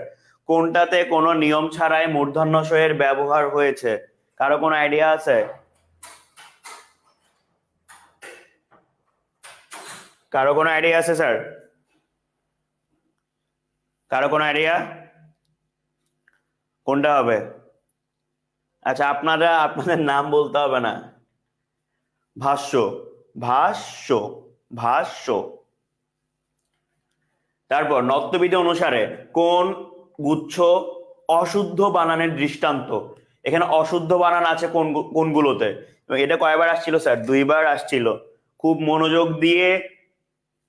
কোনটাতে কোনো নিয়ম ছাড়াই মূর্ধন্যশয়ের ব্যবহার হয়েছে? কারো কোনো আইডিয়া আছে? কারো কোনো আইডিয়া আছে স্যার? কারো কোনো আইডিয়া কোনটা হবে? আচ্ছা আপনাদের নাম বলতে হবে না। ভাষ্য, ভাষ্য, ভাষ্য। তারপর নত্যবিধি অনুসারে কোন গুচ্ছ অশুদ্ধ বানানের দৃষ্টান্ত? এখানে অশুদ্ধ বানান আছে কোনগুলোতে? এটা কয়বার আসছিল স্যার? দুইবার আসছিল। খুব মনোযোগ দিয়ে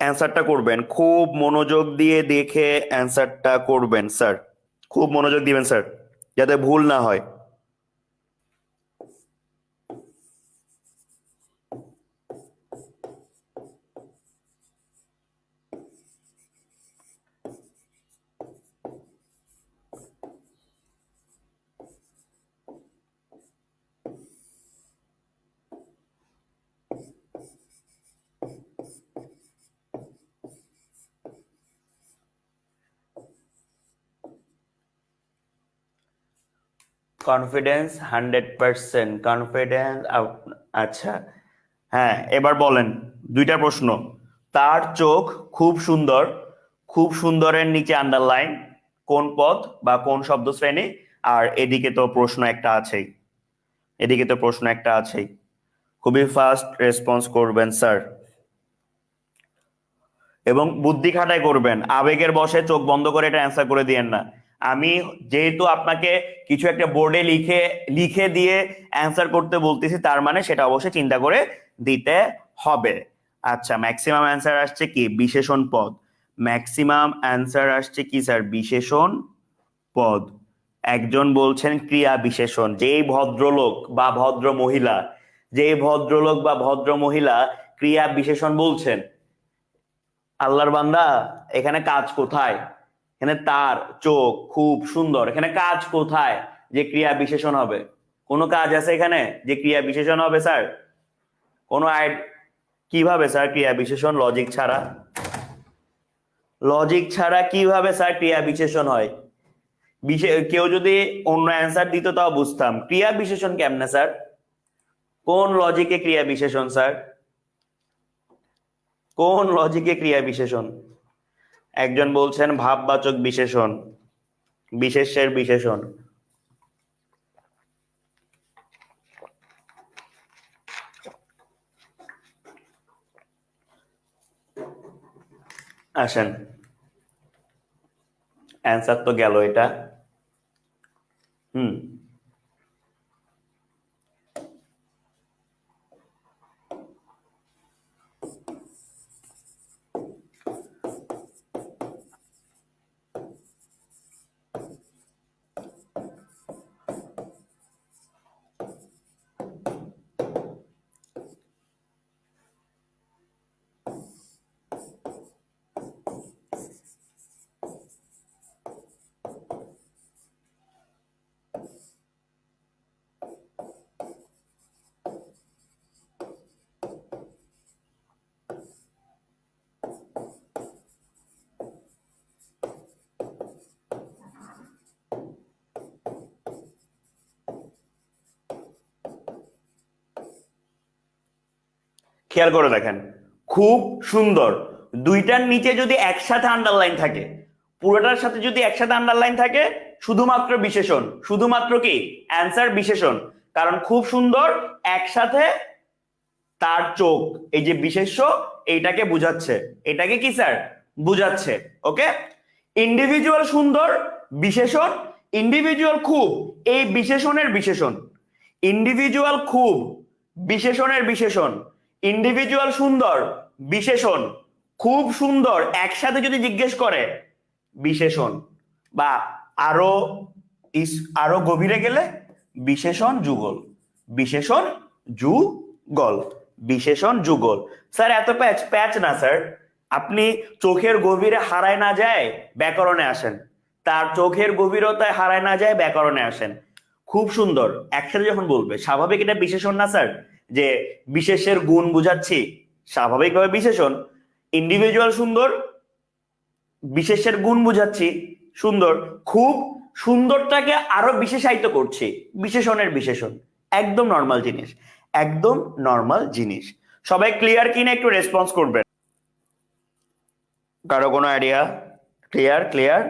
অ্যান্সারটা করবেন, খুব মনোযোগ দিয়ে দেখে অ্যান্সারটা করবেন স্যার, খুব মনোযোগ দিবেন স্যার যাতে ভুল না হয়। Confidence 100%, confidence. আচ্ছা হ্যাঁ, এবার বলেন দুইটা প্রশ্ন। তার চোখ খুব সুন্দর, খুব সুন্দরের নিচে আন্ডারলাইন কোন পদ বা কোন শব্দ শ্রেণী? আর এদিকে তো প্রশ্ন একটা আছেই, এদিকে তো প্রশ্ন একটা আছেই। খুবই ফাস্ট রেসপন্স করবেন স্যার, এবং বুদ্ধি খাটাই করবেন, আবেগের বশে চোখ বন্ধ করে এটা অ্যান্সার করে দিয়েন না। আমি যেহেতু আপনাকে কিছু একটা বোর্ডে লিখে লিখে দিয়ে অ্যান্সার করতে বলতেছি, তার মানে সেটা অবশ্যই চিন্তা করে দিতে হবে। আচ্ছা, ম্যাক্সিমাম অ্যান্সার আসছে কি বিশেষণ পদ, ম্যাক্সিমাম অ্যান্সার আসছে কি স্যার বিশেষণ পদ। একজন বলছেন ক্রিয়া বিশেষণ, যেই ভদ্রলোক বা ভদ্র মহিলা, যেই ভদ্রলোক বা ভদ্র মহিলা ক্রিয়া বিশেষণ বলছেন, আল্লাহর বান্দা, এখানে কাজ কোথায়? এখানে তার চোখ খুব সুন্দর, এখানে কাজ কোথায় যে ক্রিয়া বিশেষণ হবে? কোনো কাজ আছে এখানে যে ক্রিয়া বিশেষণ হবে স্যার? কোনো কিভাবে স্যার ক্রিয়া বিশেষণ? লজিক ছাড়া, লজিক ছাড়া কিভাবে স্যার ক্রিয়া বিশেষণ হয়? কেউ যদি অন্য অ্যান্সার দিত তাও বুঝতাম, ক্রিয়া বিশেষণ কেমনে স্যার? কোন লজিকে ক্রিয়া বিশেষণ স্যার? কোন লজিকে ক্রিয়া বিশেষণ? একজন বলছেন ভাববাচক বিশেষণ, বিশেষ্যের বিশেষণ। আসেন, অ্যান্সার তো গেল এটা। খেয়াল করে দেখেন, খুব সুন্দর, দুইটার নিচে যদি একসাথে আন্ডারলাইন থাকে, পুরোটার সাথে যদি একসাথে আন্ডারলাইন থাকে, শুধুমাত্র বিশেষণ, শুধুমাত্র কি অ্যান্সার বিশেষণ। কারণ খুব সুন্দর একসাথে তার চোখ, এই যে বিশেষ্য, এইটাকে বুঝাচ্ছে, এটাকে কি স্যার বুঝাচ্ছে? ওকে, ইন্ডিভিজুয়াল সুন্দর বিশেষণ, ইন্ডিভিজুয়াল খুব এই বিশেষণের বিশেষণ, ইন্ডিভিজুয়াল খুব বিশেষণের বিশেষণ, ইন্ডিভিজুয়াল সুন্দর বিশেষণ, খুব সুন্দর একসাথে যদি জিজ্ঞেস করে বিশেষণ, বা আরো আরো গভীরে গেলে বিশেষণ যুগল, বিশেষণ যুগল, বিশেষণ যুগল। স্যার এত প্যাচ প্যাচ না স্যার, আপনি চোখের গভীরে হারায় না যায় ব্যাকরণে আসেন, তার চোখের গভীরতায় হারায় না যায় ব্যাকরণে আসেন। খুব সুন্দর একসাথে যখন বলবে, স্বাভাবিক এটা বিশেষণ না স্যার, যে বিশেষের গুণ বুঝাচ্ছি, স্বাভাবিকভাবে বিশেষণ। ইন্ডিভিজুয়াল সুন্দর বিশেষের গুণ বুঝাচ্ছি, সুন্দর, খুব সুন্দরটাকে আরো বিশেষায়িত করছি, বিশেষণের বিশেষণ। একদম নর্মাল জিনিস, একদম নর্মাল জিনিস। সবাই ক্লিয়ার কিনা একটু রেসপন্স করবেন। কারো কোনো আইডিয়া? Clear clear?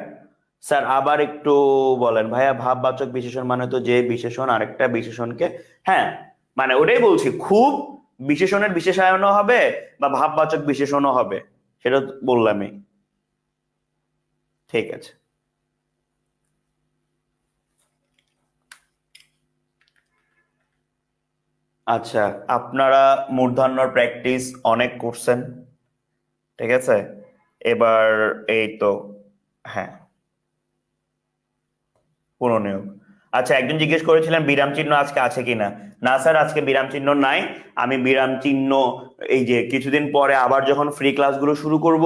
স্যার আবার একটু বলেন ভাইয়া, ভাববাচক বিশেষণ মানে তো যে বিশেষণ আরেকটা বিশেষণকে, হ্যাঁ মানে ওটাই বলছি, খুব বিশেষণের বিশেষায়নও হবে বা ভাববাচক বিশেষণও হবে, সেটা বললামই। ঠিক আছে, আচ্ছা আপনারা মূর্ধন্যর প্র্যাকটিস অনেক করছেন, ঠিক আছে, এবার এই তো, হ্যাঁ পুনর্নিয়োগ। আচ্ছা একজন জিজ্ঞেস করেছিলেন বিরাম চিহ্ন আজকে আছে কিনা? না স্যার আজকে বিরাম চিহ্ন নাই। আমি বিরাম চিহ্ন এই যে কিছুদিন পরে আবার যখন ফ্রি ক্লাসগুলো শুরু করব,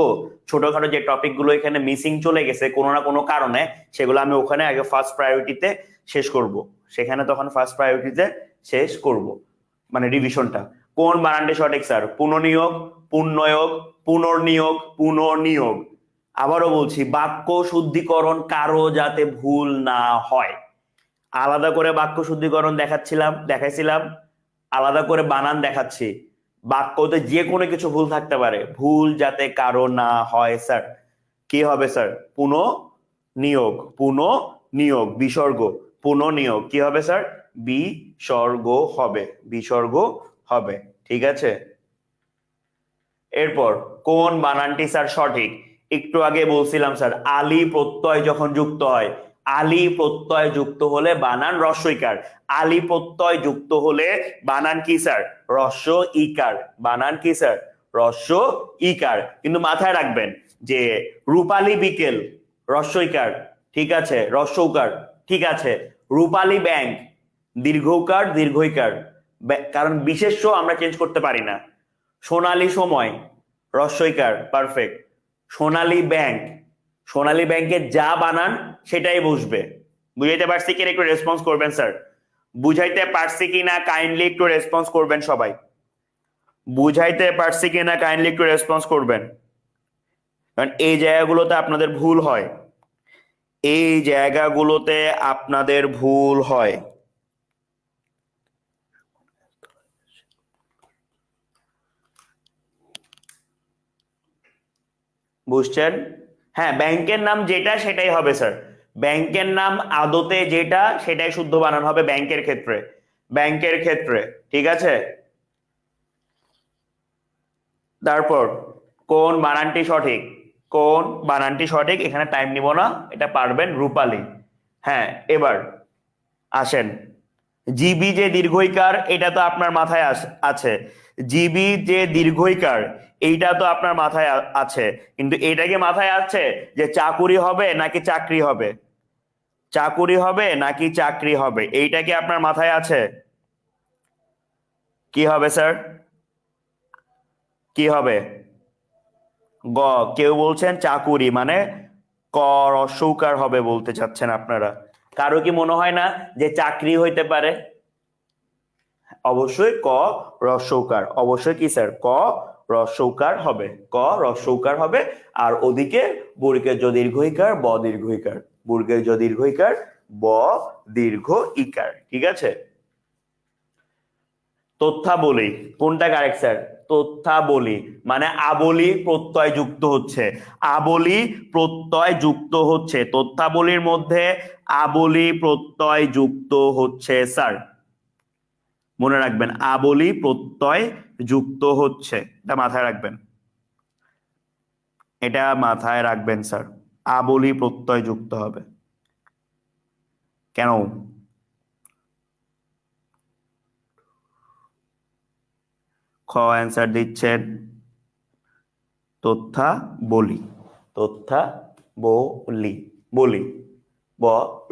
ছোটখাটো যে টপিক গুলো এখানে মিসিং চলে গেছে কোনো না কোনো কারণে, সেগুলো আমি ওখানে আগে ফার্স্ট প্রায়োরিটিতে শেষ করব, সেখানে তখন ফার্স্ট প্রায়োরিটিতে শেষ করব, মানে রিভিশনটা। কোন বানানটি সঠিক স্যার? পুনর্নিয়োগ, পুনর্নিয়োগ, পুনর্নিয়োগ, পুনর্নিয়োগ। আবারও বলছি, বাক্য শুদ্ধিকরণ কারো যাতে ভুল না হয়, আলাদা করে বাক্য শুদ্ধিকরণ দেখাইছিলাম, আলাদা করে বানান দেখাচ্ছি। বাক্যতে যে কোনো কিছু ভুল থাকতে পারে, ভুল যাতে কারো না হয় স্যার। কি হবে স্যার? পুনঃনিয়োগ, পুনঃনিয়োগ, বিসর্গ, পুনঃনিয়োগ কি হবে স্যার? বিসর্গ হবে, বিসর্গ হবে, ঠিক আছে। এরপর কোন বানানটি স্যার সঠিক? একটু আগে বলছিলাম স্যার, আলি প্রত্যয় যখন যুক্ত হয়, আলি প্রত্যয় যুক্ত হলে বানান রস্বইকার, আলি প্রত্যয় যুক্ত হলে বানান কি স্যার? রস্ব ইকার, বানান কি স্যার? রস্ব ইকার। কিন্তু মাথায় রাখবেন যে রূপালী বিকেল রস্বইকার, ঠিক আছে, রস্বউকার, ঠিক আছে। রূপালী ব্যাংক দীর্ঘৌকার দীর্ঘইকার, কারণ বিশেষ্য আমরা চেঞ্জ করতে পারি না। সোনালী সময় রস্বইকার, পারফেক্ট। সোনালী ব্যাংক, সোনালী ব্যাংকের যা বানান সেটাই বসবে। বুঝাইতে পারছি কিনা একটু রেসপন্স করবেন স্যার? বুঝাইতে পারছি কিনা কাইন্ডলি একটু রেসপন্স করবেন সবাই। বুঝাইতে পারছি কিনা কাইন্ডলি একটু রেসপন্স করবেন, কারণ এই জায়গাগুলোতে আপনাদের ভুল হয়, এই জায়গাগুলোতে আপনাদের ভুল হয়। বুঝছেন? হ্যাঁ, ব্যাংকের নাম যেটা সেটাই হবে স্যার। ব্যাংকের নাম আদতে যেটা সেটাই শুদ্ধ বানান হবে ব্যাংকের ক্ষেত্রে, ব্যাংকের ক্ষেত্রে। ঠিক আছে? তারপর কোন বানানটি সঠিক, কোন বানানটি সঠিক, এখানে টাইম নিব না, এটা পারবেন রূপালী। হ্যাঁ, এবার আসেন, জিবি যে দীর্ঘইকার এটা তো আপনার মাথায় আছে, জিবি যে দীর্ঘইকার এইটা তো আপনার মাথায় আছে, কিন্তু এটা কি মাথায় আছে যে চাকুরি হবে নাকি চাকরি হবে? চাকুরি হবে নাকি চাকরি হবে, এইটা কি আপনার মাথায় আছে? কি হবে স্যার? কি হবে? গ, কেউ বলছেন চাকুরি মানে ক রস্যউকার হবে বলতে চাচ্ছেন আপনারা। কারো কি মনে হয় না যে চাকরি হইতে পারে? অবশ্যই ক রস্যউকার, অবশ্যই কি স্যার? ক রস্যউকার হবে, ক রস্যউকার হবে। আর ওদিকে বর্গের জ দীর্ঘইকার ব দীর্ঘইকার, বর্গের জ দীর্ঘইকার ব দীর্ঘ ইকার। ঠিক আছে? তথ্যাবলী কোনটা কারেক্ট স্যার? তথ্যাবলী মানে আবলি প্রত্যয় যুক্ত হচ্ছে, আবলি প্রত্যয় যুক্ত হচ্ছে, তথ্যাবলীর মধ্যে আবলি প্রত্যয় যুক্ত হচ্ছে স্যার। মনে রাখবেন আবলি প্রত্যয় যুক্ত হচ্ছে, এটা মাথায় রাখবেন, এটা মাথায় রাখবেন স্যার, আবলি প্রত্যয় যুক্ত হবে। কেন? খ অ্যান্সার দিচ্ছেন তথ্যাবলী, তথ্যাবলী, বলি ব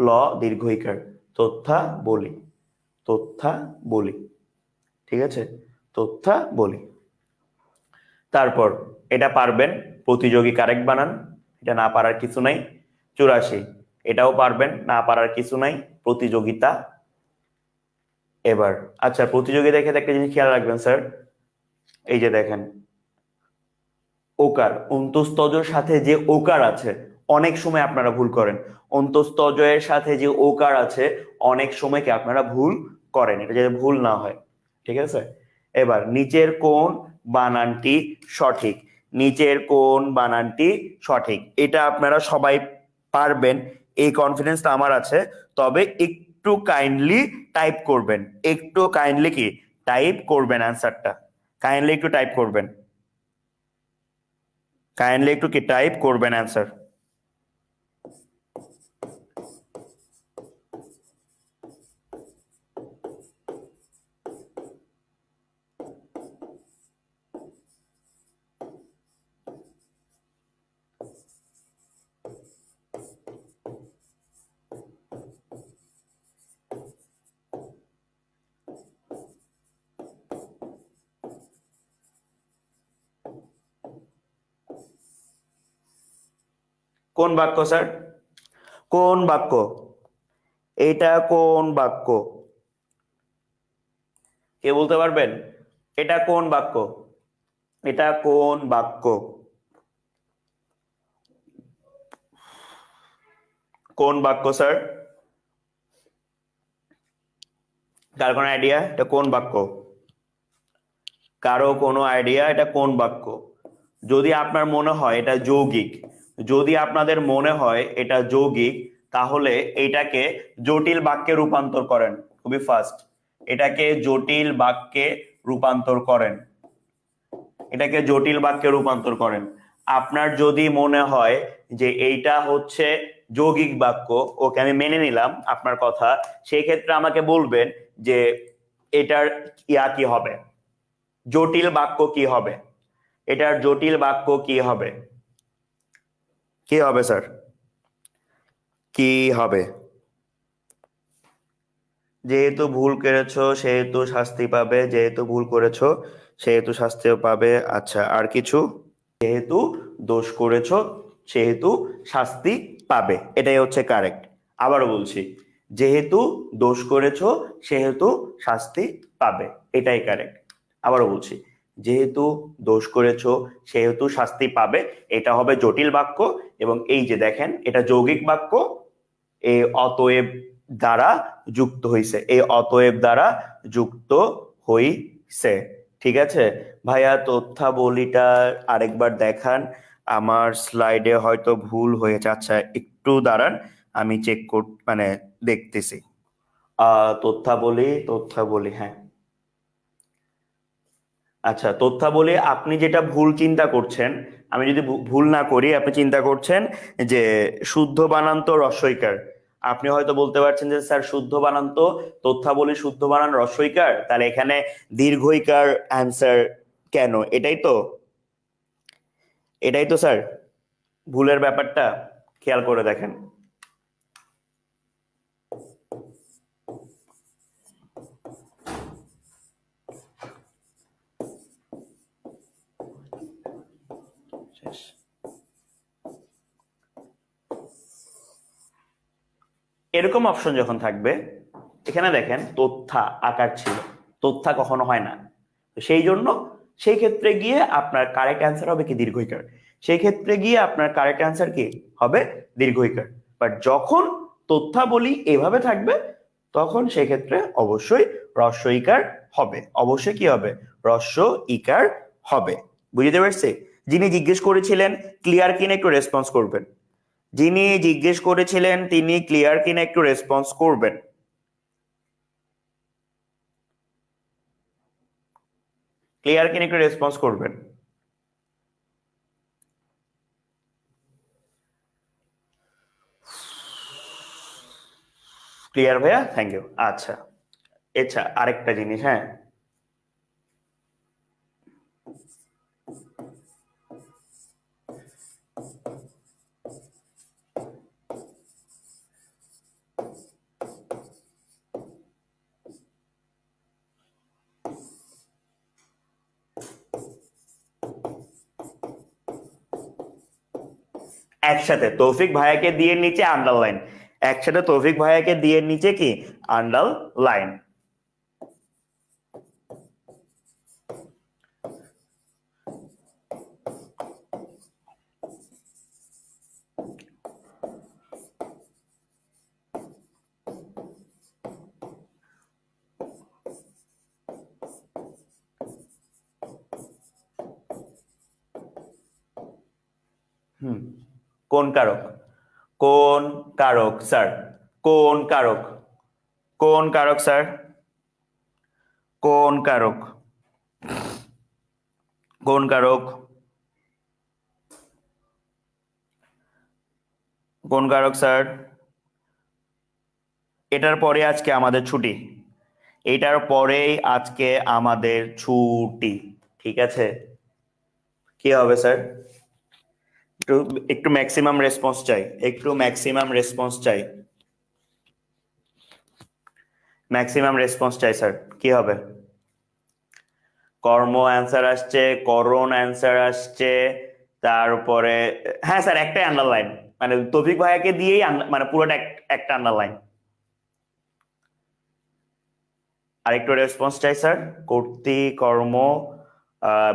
ল দীর্ঘইকার, তথ্যাবলী, তথ্যাবলী। ঠিক আছে? তথ্যাবলী। তারপর এটা পারবেন প্রতিযোগী কারেক্ট বানান, এটা না পারার কিছু নাই। 84 এটাও পারবেন, না পারার কিছু নাই, প্রতিযোগিতা। এবার আচ্ছা, প্রতিযোগিতার ক্ষেত্রে একটা জিনিস খেয়াল রাখবেন স্যার, এই যে দেখেন ওকার, অন্তস্তজর সাথে যে ওকার আছে অনেক সময় আপনারা ভুল করেন, অন্তস্তজয়ের সাথে যে ওকার আছে অনেক সময় কি আপনারা ভুল করেন, এটা যাতে ভুল না হয়। ঠিক আছে? এবার নিচের কোন বানানটি সঠিক, নিচের কোন বানানটি সঠিক, এটা আপনারা সবাই পারবেন এই কনফিডেন্সটা আমার আছে। তবে একটু কাইন্ডলি টাইপ করবেন, একটু কাইন্ডলি কি টাইপ করবেন অ্যান্সারটা, কাইন্ডলি একটু টাইপ করবেন, কাইন্ডলি একটু কি টাইপ করবেন অ্যান্সার। কোন বাক্য স্যার? কোন বাক্য? এটা কোন বাক্য? কে বলতে পারবেন এটা কোন বাক্য? এটা কোন বাক্য? কোন বাক্য স্যার? কার কোনো আইডিয়া এটা কোন বাক্য? কারো কোনো আইডিয়া এটা কোন বাক্য? যদি আপনার মনে হয় এটা যৌগিক, যদি আপনাদের মনে হয় এটা যৌগিক, তাহলে এটাকে জটিল বাক্যে রূপান্তর করেন, খুবই ফাস্ট, এটাকে জটিল বাক্যে রূপান্তর করেন, এটাকে জটিল বাক্যে রূপান্তর করেন। আপনার যদি মনে হয় যে এইটা হচ্ছে যৌগিক বাক্য, ওকে আমি মেনে নিলাম আপনার কথা, সেই ক্ষেত্রে আমাকে বলবেন যে এটার ইয়া কি হবে, জটিল বাক্য কি হবে, এটার জটিল বাক্য কি হবে, কি হবে স্যার, কি হবে? যেহেতু ভুল করেছো সেহেতু শাস্তি পাবে, যেহেতু ভুল করেছো সেহেতু শাস্তিও পাবে। আচ্ছা, আর কিছু? যেহেতু দোষ করেছো সেহেতু শাস্তি পাবে, এটাই হচ্ছে কারেক্ট। আবারও বলছি, যেহেতু দোষ করেছো সেহেতু শাস্তি পাবে, এটাই কারেক্ট। আবারও বলছি, যেহেতু দোষ করেছো সেহেতু শাস্তি পাবে, এটা হবে জটিল বাক্য। এবং এই যে দেখেন, এটা যৌগিক বাক্য, এই অতএব দ্বারা যুক্ত হইছে, এই অতএব দ্বারা যুক্ত হইছে। ঠিক আছে ভাইয়া, তথ্যাবলীটা আরেকবার দেখান, আমার স্লাইডে হয়তো ভুল হয়েছে। আচ্ছা একটু দাঁড়ান, আমি চেক মানে দেখতেছি। তথ্যাবলী, হ্যাঁ। আচ্ছা, তথ্যাবলী আপনি যেটা ভুল চিন্তা করছেন, আমি যদি ভুল না করি, আপনি চিন্তা করছেন যে শুদ্ধ বানান তো রস্বইকার। আপনি হয়তো বলতে পারছেন যে স্যার শুদ্ধ বানান তো, তথ্যাবলী শুদ্ধ বানান রস্বইকার, তাহলে এখানে দীর্ঘইকার অ্যান্সার কেন? এটাই তো স্যার ভুলের ব্যাপারটা, খেয়াল করে দেখেন। এরকম অপশন যখন থাকবে, এখানে দেখেন তথ্যা আকার ছিল, তথ্যা কখনো হয় না। সেই জন্য সেই ক্ষেত্রে গিয়ে আপনার কারেক্ট অ্যান্সার হবে কি দীর্ঘইকার, সেই ক্ষেত্রে গিয়ে আপনার কারেক্ট অ্যান্সার কি হবে দীর্ঘইকার। বাট যখন তথ্যাবলী এভাবে থাকবে, তখন সেক্ষেত্রে অবশ্যই হ্রস্ব ইকার হবে, অবশ্যই কি হবে, হ্রস্ব ইকার হবে। বুঝতে পারছি? যিনি জিজ্ঞেস করেছিলেন ক্লিয়ার কিনা একটু রেসপন্স করবেন, যিনি জিজ্ঞেস করেছিলেন তিনি ক্লিয়ার কিনা একটু রেসপন্স করবেন। ক্লিয়ার কিনা একটু রেসপন্স করবেন। ক্লিয়ার ভাইয়া, থ্যাংক ইউ। আচ্ছা, আচ্ছা আরেকটা জিনিস, হ্যাঁ, একসাথে তৌফিক ভাইয়াকে দিয়ে নিচে আন্ডারলাইন, একসাথে তৌফিক ভাইয়াকে দিয়ে নিচে কি আন্ডারলাইন। কোন কারক? কোন কারক স্যার? কোন কারক? কোন কারক স্যার? কোন কারক? কোন কারক? কোন কারক স্যার? এটার পরে আজকে আমাদের ছুটি, এটার পরেই আজকে আমাদের ছুটি। ঠিক আছে, কি হবে স্যার? একটু একটু ম্যাক্সিমাম রেসপন্স চাই, একটু ম্যাক্সিমাম রেসপন্স চাই, ম্যাক্সিমাম রেসপন্স চাই স্যার। কি হবে? কর্ম অ্যান্সার আসছে, করণ অ্যান্সার আসছে, তারপরে হ্যাঁ স্যার একটাই আন্ডারলাইন, মানে তৌফিক ভাইয়াকে দিয়েই মানে পুরোটা একটা আন্ডারলাইন। আরেকটু রেসপন্স চাই স্যার। কর্তৃ, কর্ম,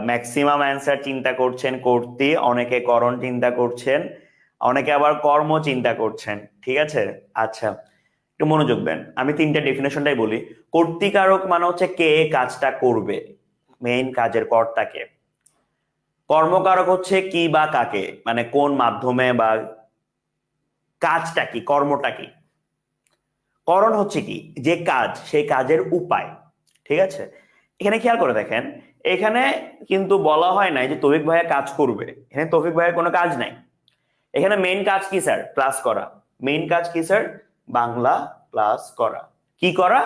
ম্যাক্সিমাম অ্যান্সার চিন্তা করছেন কর্তৃ, অনেকে করণ চিন্তা করছেন, অনেকে আবার কর্ম চিন্তা করছেন। ঠিক আছে, আচ্ছা একটু মনোযোগ দেন, আমি তিনটা ডেফিনেশনটাই বলি। কর্তৃকারক মানে হচ্ছে কে কাজটা করবে, মেইন কাজের কর্তাকে। কর্মকারক হচ্ছে কি বা কাকে, মানে কোন মাধ্যমে বা কাজটা কি, কর্মটা কি। করণ হচ্ছে কি, যে কাজ, সেই কাজের উপায়। ঠিক আছে, এখানে খেয়াল করে দেখেন, এখানে কিন্তু বলা হয় নাই যে তৌফিক ভাইয়া কাজ করবে, এখানে তৌফিক ভাইয়ের কোনো কাজ নাই। এখানে মেইন কাজ কি স্যার? ক্লাস করা। মেইন কাজ কি স্যার? বাংলা ক্লাস করা। কি করা?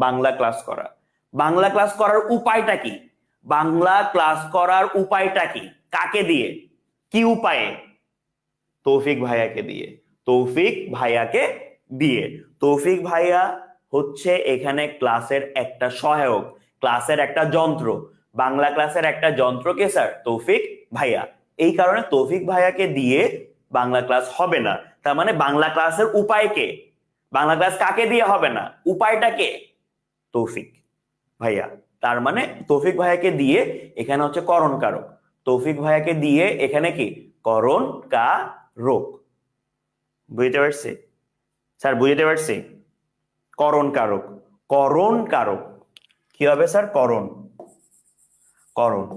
বাংলা ক্লাস করা। বাংলা ক্লাস করার উপায়টা কি? বাংলা ক্লাস করার উপায়টা কি? কাকে দিয়ে, কি উপায়ে? তৌফিক ভাইয়াকে দিয়ে। তৌফিক ভাইয়াকে দিয়ে। তৌফিক ভাইয়া হচ্ছে এখানে ক্লাসের একটা সহায়ক, ক্লাসের একটা যন্ত্র। বাংলা ক্লাসের একটা যন্ত্র কে স্যার? তৌফিক ভাইয়া। এই কারণে তৌফিক ভাইয়াকে দিয়ে বাংলা ক্লাস হবে না। তার মানে বাংলা ক্লাসের উপায় কে? বাংলা ক্লাস কাকে দিয়ে হবে না, উপায়টা কে? তৌফিক ভাইয়া। তার মানে তৌফিক ভাইয়াকে দিয়ে এখানে হচ্ছে করণ কারক, তৌফিক ভাইয়াকে দিয়ে এখানে কি করণ কারক। বুঝতে পারছি স্যার? বুঝতে পারছি। করণ কারক, করণ কারক কি হবে স্যার? করণ, করণ,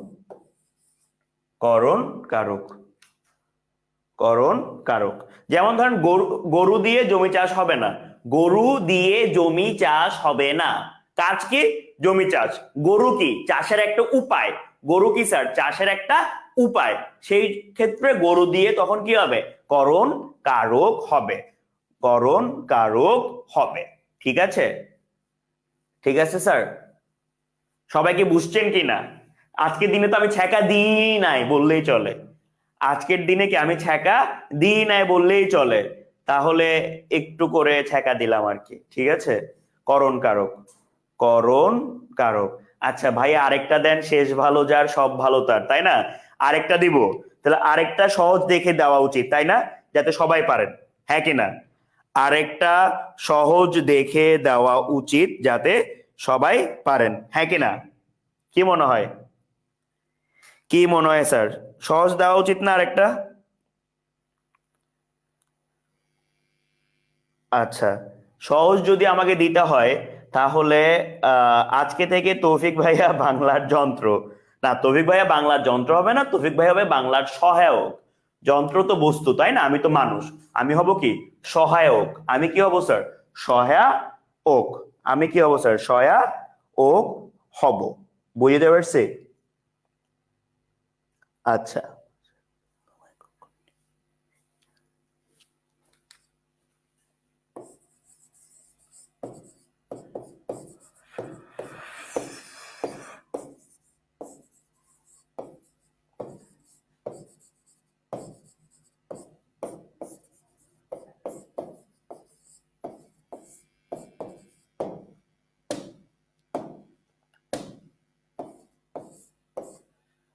করণ কারক, করণ কারক। যেমন ধরেন গরু দিয়ে জমি চাষ হবে না, গরু দিয়ে জমি চাষ হবে না। কাজ কি? জমি চাষ। গরু কি? চাষের একটা উপায়। গরু কি স্যার? চাষের একটা উপায়। সেই ক্ষেত্রে গরু দিয়ে তখন কি হবে? করণ কারক হবে, করণ কারক হবে। ঠিক আছে? ঠিক আছে স্যার? সবাই কি বুঝছেন কিনা? আজকের দিনে তো আমি ছ্যাঁকা দিই নাই বললেই চলে, আজকের দিনে কি আমি ছ্যাঁকা দিই নাই বললেই চলে। তাহলে একটু করে ছ্যাঁকা দিলাম আর কি। ঠিক আছে? করণ কারক, করণ কারক। আচ্ছা ভাই আরেকটা দেন, শেষ ভালো যার সব ভালো তার, তাই না? আরেকটা দিব, তাহলে আরেকটা সহজ দেখে দেওয়া উচিত, তাই না? যাতে সবাই পারেন, হ্যাঁ কিনা? আরেকটা সহজ দেখে দেওয়া উচিত যাতে সবাই পারেন, হ্যাঁ কিনা? কি মনে হয়? কি মনে হয় স্যার? সহজ দেওয়া উচিত না আরেকটা? আচ্ছা, সহজ যদি আমাকে দিতে হয় তাহলে আজকে থেকে তৌফিক ভাইয়া বাংলার যন্ত্র, না তৌফিক ভাইয়া বাংলার যন্ত্র হবে না, তৌফিক ভাইয়া হবে বাংলার সহায়ক। যন্ত্র তো বস্তু, তাই না? আমি তো মানুষ, আমি হব কি? সহায়ক। আমি কি হব স্যার? সহায়ক। আমি কি হব স্যার? সহায়ক হব। বুঝতে পারছি? আচ্ছা,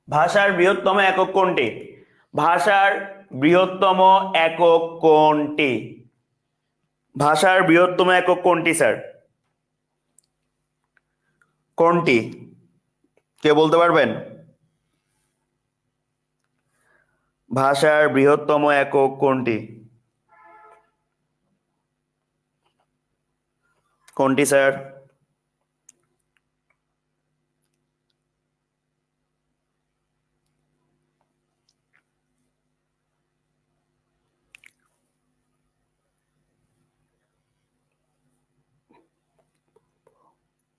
ভাষার বৃহত্তম একক কোনটি? ভাষার বৃহত্তম একক কোনটি? ভাষার বৃহত্তম একক কোনটি স্যার? কোনটি? কে বলতে পারবেন? ভাষার বৃহত্তম একক কোনটি? কোনটি স্যার?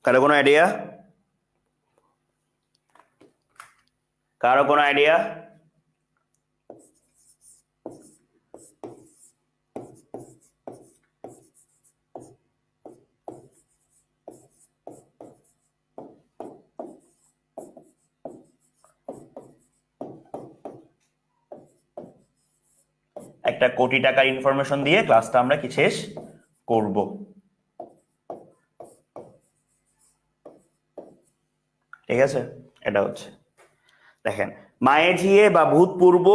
কারো কোনো আইডিয়া? কারো কোনো আইডিয়া? একটা কোটি টাকার ইনফরমেশন দিয়ে ক্লাসটা আমরা কি শেষ করব? ঠিক আছে? এটা হচ্ছে, দেখেন, মায়ে ঝিয়ে বা ভূতপূর্ব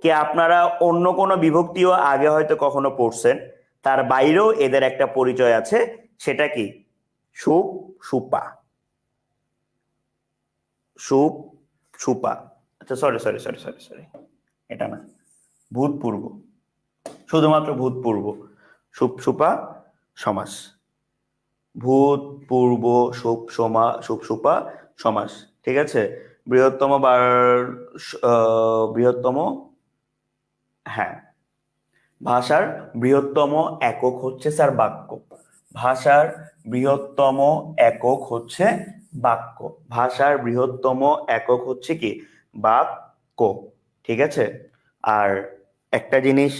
কে আপনারা অন্য কোনো বিভক্তিও আগে হয়তো কখনো পড়ছেন, তার বাইরেও এদের একটা পরিচয় আছে। সেটা কি? সুপ, সুপা, সুপ, সুপা। আচ্ছা sorry sorry sorry sorry sorry, এটা না, ভূতপূর্ব, শুধুমাত্র ভূতপূর্ব। সুপ সুপা সমাস, ভূতপূর্ব সুপ সমা সুপ সুপা সমাস। ঠিক আছে? বৃহত্তম বৃহত্তম, হ্যাঁ, ভাষার বৃহত্তম একক হচ্ছে স্যার বাক্য। ভাষার বৃহত্তম একক হচ্ছে বাক্য। ভাষার বৃহত্তম একক হচ্ছে কি? বাক্য। ঠিক আছে? আর একটা জিনিস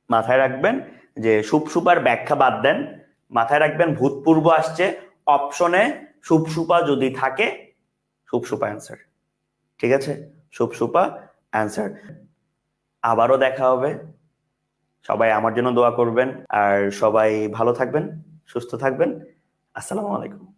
মাথায় রাখবেন, যে সুপসুপার ব্যাখ্যা বাদ দেন, মাথায় রাখবেন ভূতপূর্ব আসছে অপশনে, সুপসুপা যদি থাকে সুপসুপা অ্যান্সার। ঠিক আছে? সুপসুপা অ্যান্সার। আবারও দেখা হবে, সবাই আমার জন্য দোয়া করবেন, আর সবাই ভালো থাকবেন, সুস্থ থাকবেন। আসসালামু আলাইকুম।